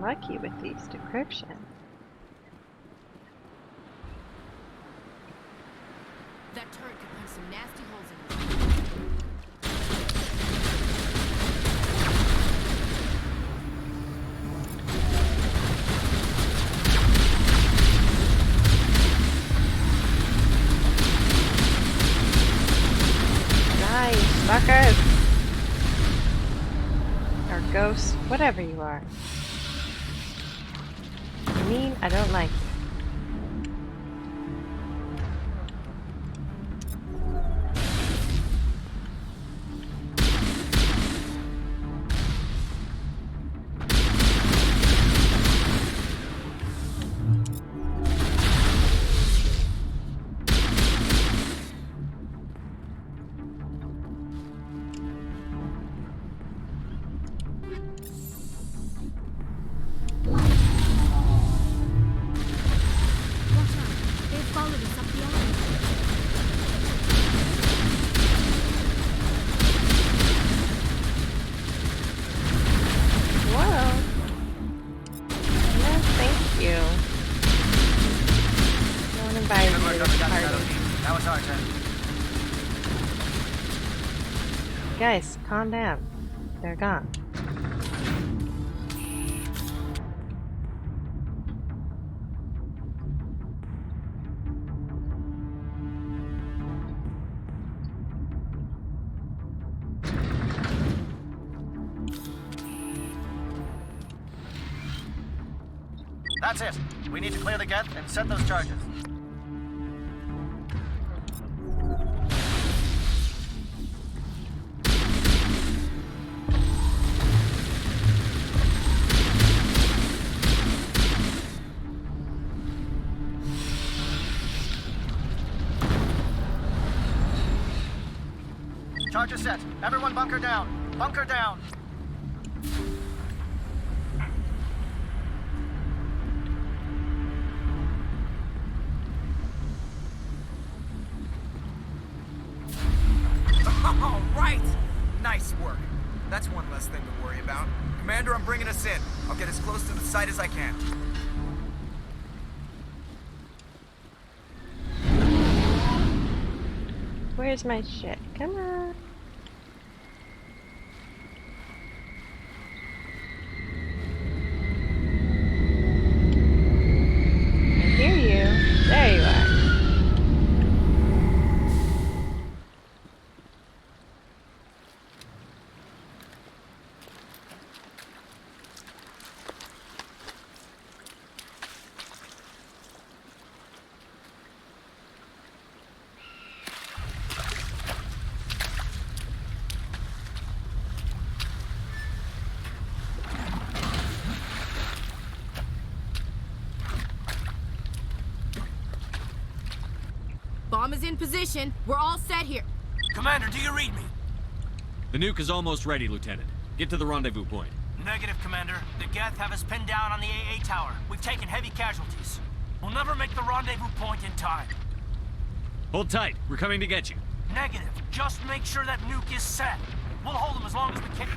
Lucky with these decryption. That turret could punch some nasty holes in Nice, fuckers! Or ghosts, whatever you are. I don't like it. Guys, calm down. They're gone. That's it. We need to clear the Geth and set those charges. Charges set. Everyone bunker down. Bunker down. All right! Nice work. That's one less thing to worry about. Commander, I'm bringing us in. I'll get as close to the site as I can. Where's my shit? Come on. I hear you. There you are. Bomb is in position. We're all set here. Commander, do you read me? The nuke is almost ready, Lieutenant. Get to the rendezvous point. Negative, Commander. The Geth have us pinned down on the AA tower. We've taken heavy casualties. We'll never make the rendezvous point in time. Hold tight. We're coming to get you. Negative. Just make sure that nuke is set. We'll hold them as long as we can.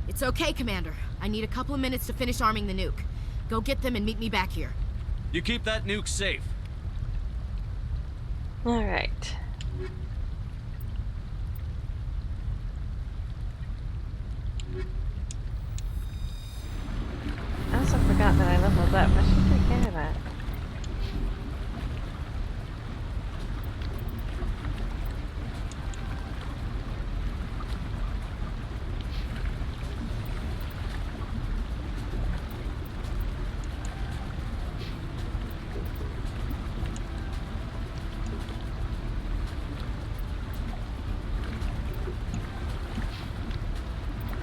It's okay, Commander. I need a couple of minutes to finish arming the nuke. Go get them and meet me back here. You keep that nuke safe. Alright. I also forgot that I leveled up. I should take care of that.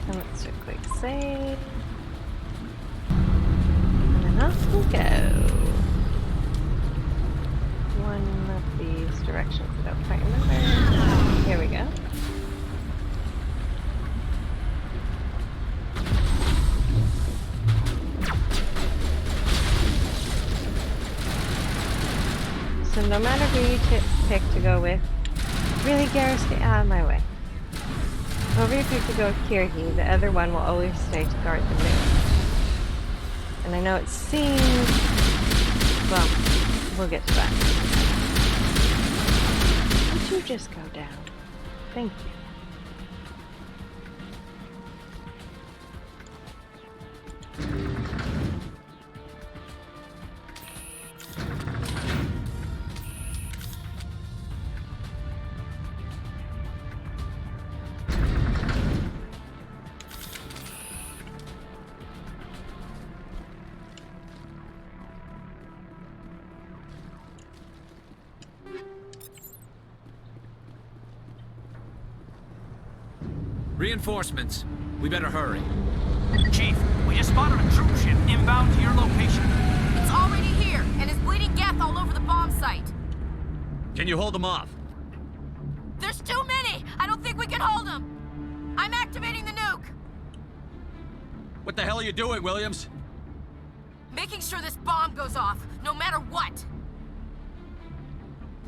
And let's do a quick save. And then off we go. One of these directions I don't quite remember. Here we go. So no matter who you pick to go with, really, Garrus, get out of my way. Whoever you pick to go with Kirhi, the other one will always stay to guard the moon. And I know it seems... well, we'll get to that. Would you just go down? Thank you. Reinforcements. We better hurry. Chief, we just spotted a troop ship inbound to your location. It's already here, and is bleeding Geth all over the bomb site. Can you hold them off? There's too many! I don't think we can hold them! I'm activating the nuke! What the hell are you doing, Williams? Making sure this bomb goes off, no matter what!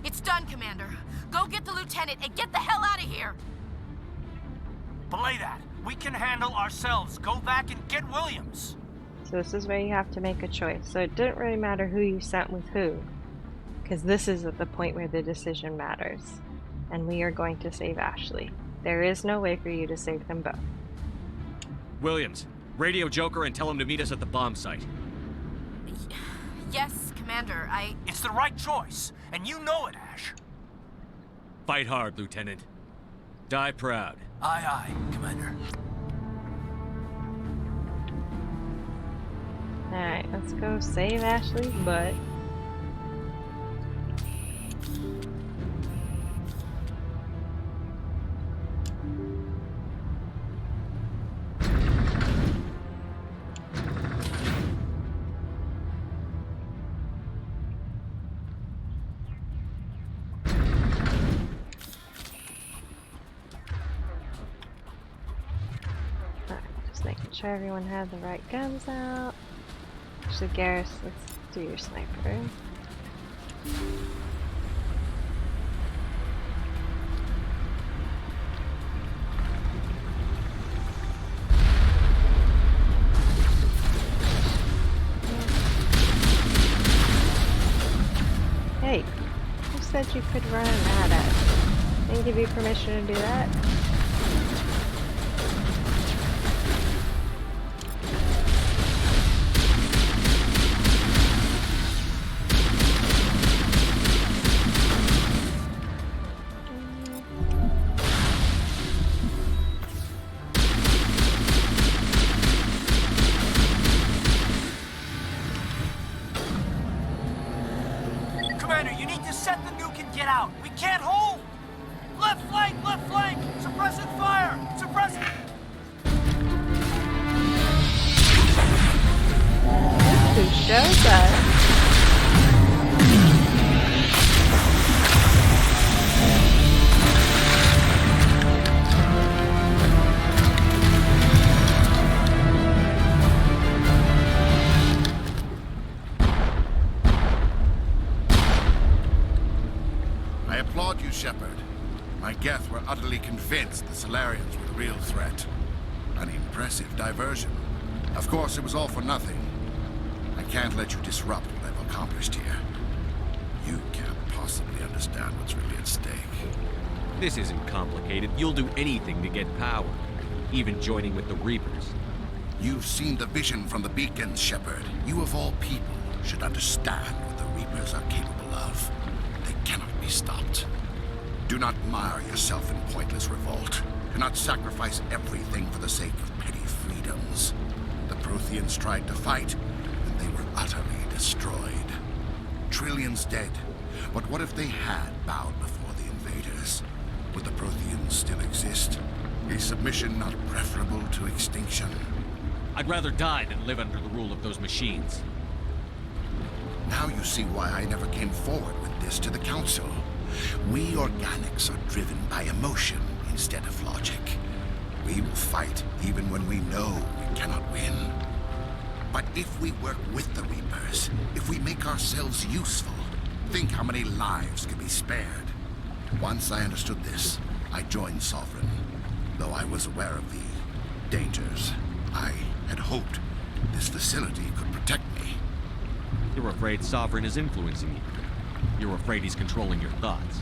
It's done, Commander. Go get the lieutenant and get the hell out of here! Belay that. We can handle ourselves. Go back and get Williams. So this is where you have to make a choice. So it didn't really matter who you sent with who, because this is at the point where the decision matters. And we are going to save Ashley. There is no way for you to save them both. Williams, radio Joker and tell him to meet us at the bomb site. Yes, Commander, It's the right choice, and you know it, Ash. Fight hard, Lieutenant. Die proud. Aye, aye, Commander. Alright, let's go save Ashley's butt. Making sure everyone had the right guns out. Actually, Garrus, let's do your sniper. Hey, who said you could run at us? Didn't give you permission to do that. Commander, you need to set the nuke and get out. We can't hold! Left flank! Suppressive fire! Suppressive... Who shows us? I applaud you, Shepard. My Geth were utterly convinced the Solarians were the real threat. An impressive diversion. Of course, it was all for nothing. I can't let you disrupt what I've accomplished here. You can't possibly understand what's really at stake. This isn't complicated. You'll do anything to get power, even joining with the Reapers. You've seen the vision from the beacons, Shepard. You of all people should understand what the Reapers are capable of. They cannot be stopped. Do not mire yourself in pointless revolt. Do not sacrifice everything for the sake of petty freedoms. The Protheans tried to fight, and they were utterly destroyed. Trillions dead. But what if they had bowed before the invaders? Would the Protheans still exist? Is submission not preferable to extinction? I'd rather die than live under the rule of those machines. Now you see why I never came forward with this to the Council. We organics are driven by emotion instead of logic. We will fight even when we know we cannot win. But if we work with the Reapers, if we make ourselves useful, think how many lives could be spared. Once I understood this, I joined Sovereign. Though I was aware of the dangers, I had hoped this facility could protect me. You're afraid Sovereign is influencing you. You're afraid he's controlling your thoughts.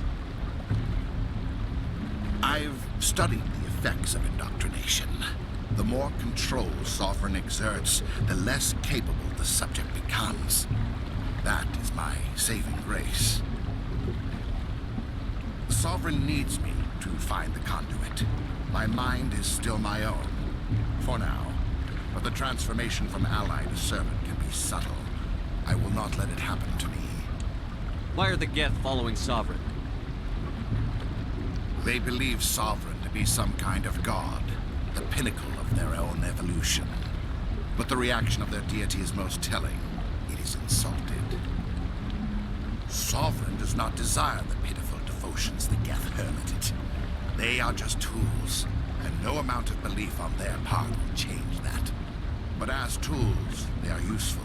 I've studied the effects of indoctrination. The more control Sovereign exerts, the less capable the subject becomes. That is my saving grace. Sovereign needs me to find the conduit. My mind is still my own, for now. But the transformation from ally to servant can be subtle. I will not let it happen to me. Why are the Geth following Sovereign? They believe Sovereign to be some kind of god, the pinnacle of their own evolution. But the reaction of their deity is most telling. It is insulted. Sovereign does not desire the pitiful devotions the Geth hurl at it. They are just tools, and no amount of belief on their part will change that. But as tools, they are useful.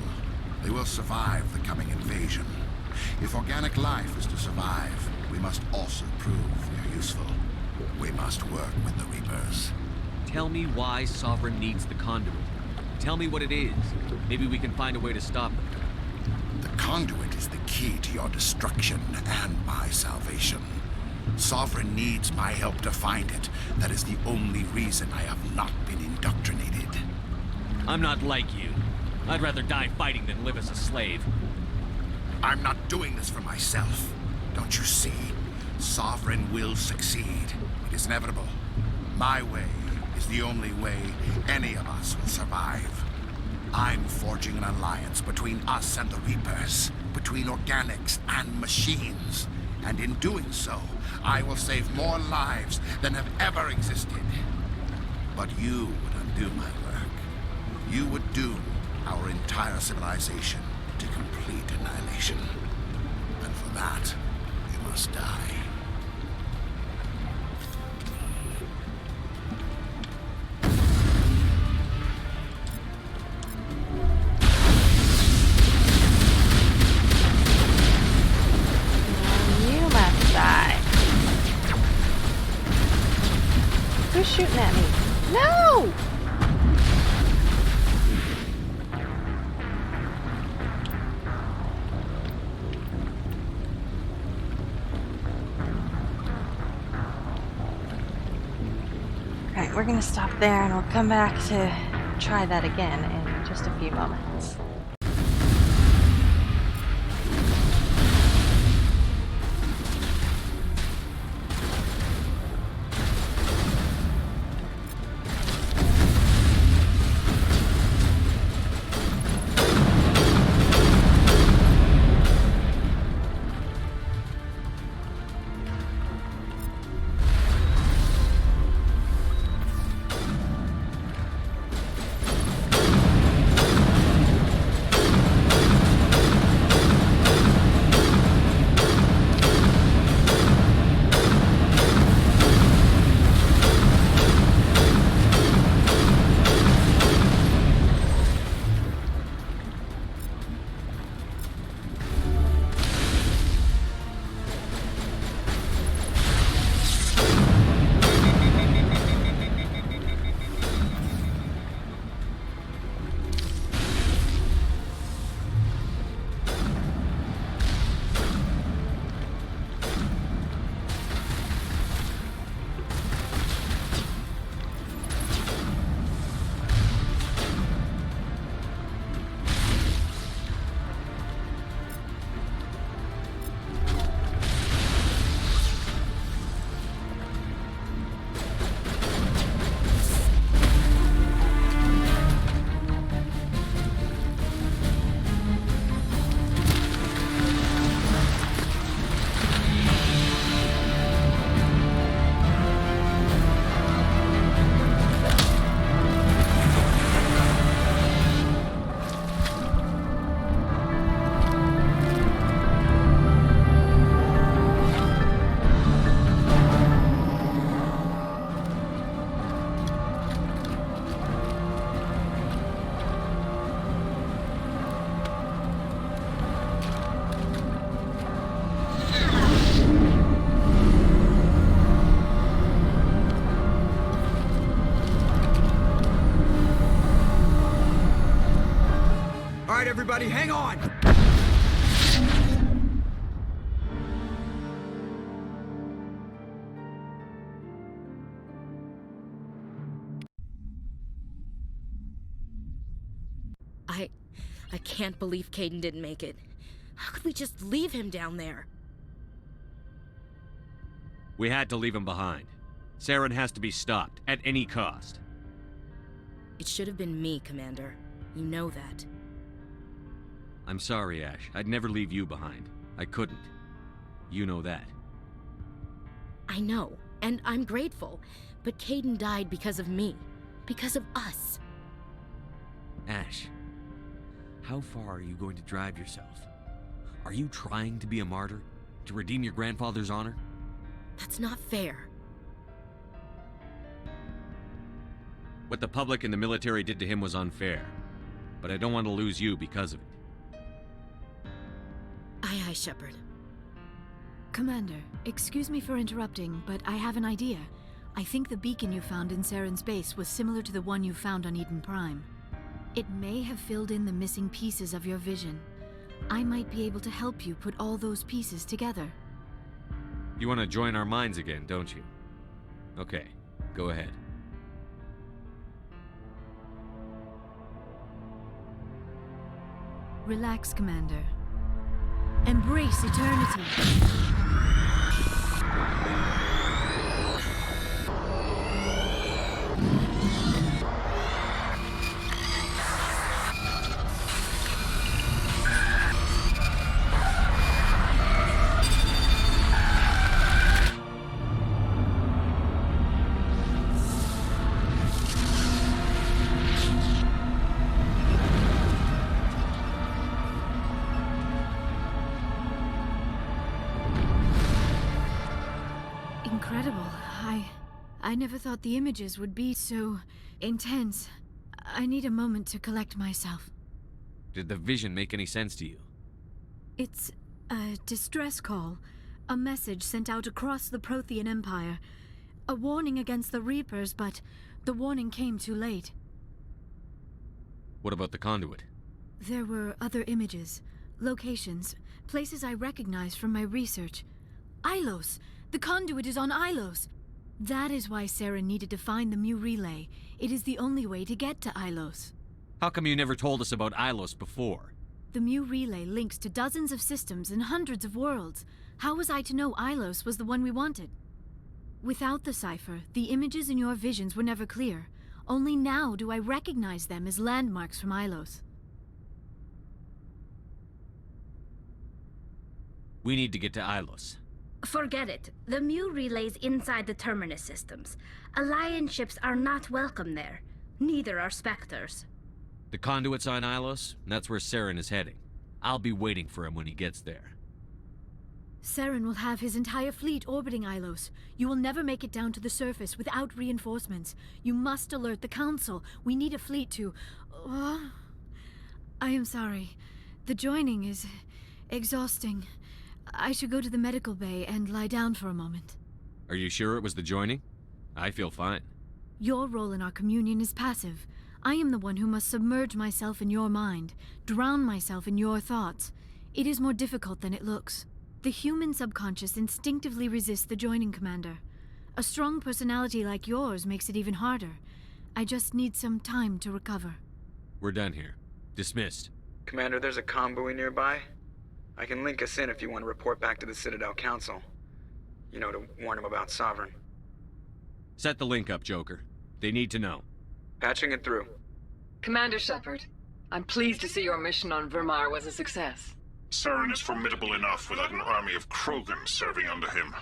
They will survive the coming invasion. If organic life is to survive, we must also prove we are useful. We must work with the Reapers. Tell me why Sovereign needs the conduit. Tell me what it is. Maybe we can find a way to stop them. The conduit is the key to your destruction and my salvation. Sovereign needs my help to find it. That is the only reason I have not been indoctrinated. I'm not like you. I'd rather die fighting than live as a slave. I'm not doing this for myself. Don't you see? Sovereign will succeed. It is inevitable. My way is the only way any of us will survive. I'm forging an alliance between us and the Reapers, between organics and machines. And in doing so, I will save more lives than have ever existed. But you would undo my work. You would doom our entire civilization to complete annihilation. And for that, you must die. You must die. Who's shooting at me? No! Alright, we're gonna stop there and we'll come back to try that again in just a few moments. everybody, hang on! I can't believe Caden didn't make it. How could we just leave him down there? We had to leave him behind. Saren has to be stopped, at any cost. It should have been me, Commander. You know that. I'm sorry, Ash. I'd never leave you behind. I couldn't. You know that. I know, and I'm grateful. But Caden died because of me. Because of us. Ash, how far are you going to drive yourself? Are you trying to be a martyr? To redeem your grandfather's honor? That's not fair. What the public and the military did to him was unfair. But I don't want to lose you because of it. Aye, aye, Shepard. Commander, excuse me for interrupting, but I have an idea. I think the beacon you found in Saren's base was similar to the one you found on Eden Prime. It may have filled in the missing pieces of your vision. I might be able to help you put all those pieces together. You want to join our minds again, don't you? Okay, go ahead. Relax, Commander. Embrace eternity. Incredible. I never thought the images would be so intense. I need a moment to collect myself. Did the vision make any sense to you? It's a distress call. A message sent out across the Prothean Empire. A warning against the Reapers, but the warning came too late. What about the conduit? There were other images, locations, places I recognized from my research. Ilos! The conduit is on Ilos! That is why Saren needed to find the Mu relay. It is the only way to get to Ilos. How come you never told us about Ilos before? The Mu relay links to dozens of systems and hundreds of worlds. How was I to know Ilos was the one we wanted? Without the cipher, the images in your visions were never clear. Only now do I recognize them as landmarks from Ilos. We need to get to Ilos. Forget it. The Mu relay's inside the Terminus systems. Alliance ships are not welcome there. Neither are Spectres. The conduit's on Ilos, and that's where Saren is heading. I'll be waiting for him when he gets there. Saren will have his entire fleet orbiting Ilos. You will never make it down to the surface without reinforcements. You must alert the Council. We need a fleet to... I am sorry. The joining is exhausting. I should go to the medical bay and lie down for a moment. Are you sure it was the joining? I feel fine. Your role in our communion is passive. I am the one who must submerge myself in your mind, drown myself in your thoughts. It is more difficult than it looks. The human subconscious instinctively resists the joining, Commander. A strong personality like yours makes it even harder. I just need some time to recover. We're done here. Dismissed. Commander, there's a convoy nearby. I can link us in if you want to report back to the Citadel Council. You know, to warn them about Sovereign. Set the link up, Joker. They need to know. Patching it through. Commander Shepard, I'm pleased to see your mission on Virmire was a success. Saren is formidable enough without an army of Krogan serving under him.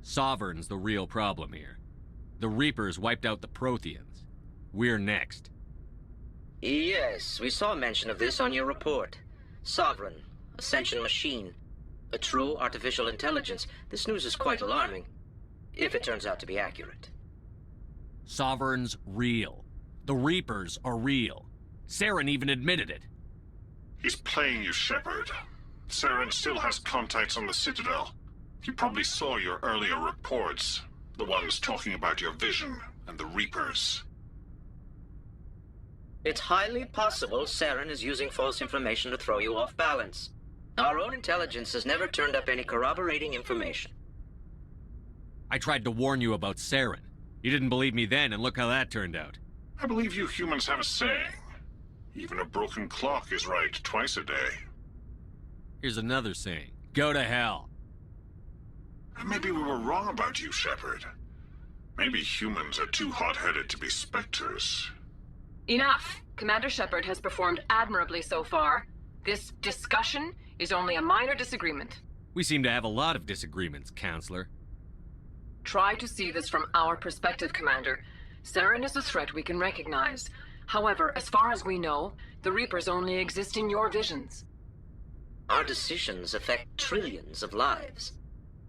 Sovereign's the real problem here. The Reapers wiped out the Protheans. We're next. Yes, we saw mention of this on your report. Sovereign, Ascension machine, a true artificial intelligence. This news is quite alarming, if it turns out to be accurate. Sovereign's real. The Reapers are real. Saren even admitted it. He's playing you, Shepard. Saren still has contacts on the Citadel. He probably saw your earlier reports. The ones talking about your vision and the Reapers. It's highly possible Saren is using false information to throw you off balance. Our own intelligence has never turned up any corroborating information. I tried to warn you about Saren. You didn't believe me then, and look how that turned out. I believe you humans have a saying. Even a broken clock is right twice a day. Here's another saying. Go to hell. Maybe we were wrong about you, Shepard. Maybe humans are too hot-headed to be specters. Enough! Commander Shepard has performed admirably so far. This discussion is only a minor disagreement. We seem to have a lot of disagreements, Counselor. Try to see this from our perspective, Commander. Saren is a threat we can recognize. However, as far as we know, the Reapers only exist in your visions. Our decisions affect trillions of lives.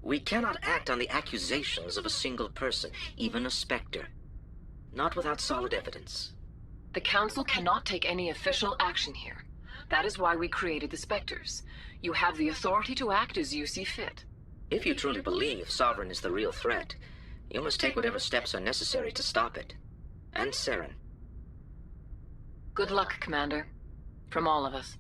We cannot act on the accusations of a single person, even a Spectre. Not without solid evidence. The Council cannot take any official action here. That is why we created the Spectres. You have the authority to act as you see fit. If you truly believe Sovereign is the real threat, you must take whatever steps are necessary to stop it. And Saren. Good luck, Commander. From all of us.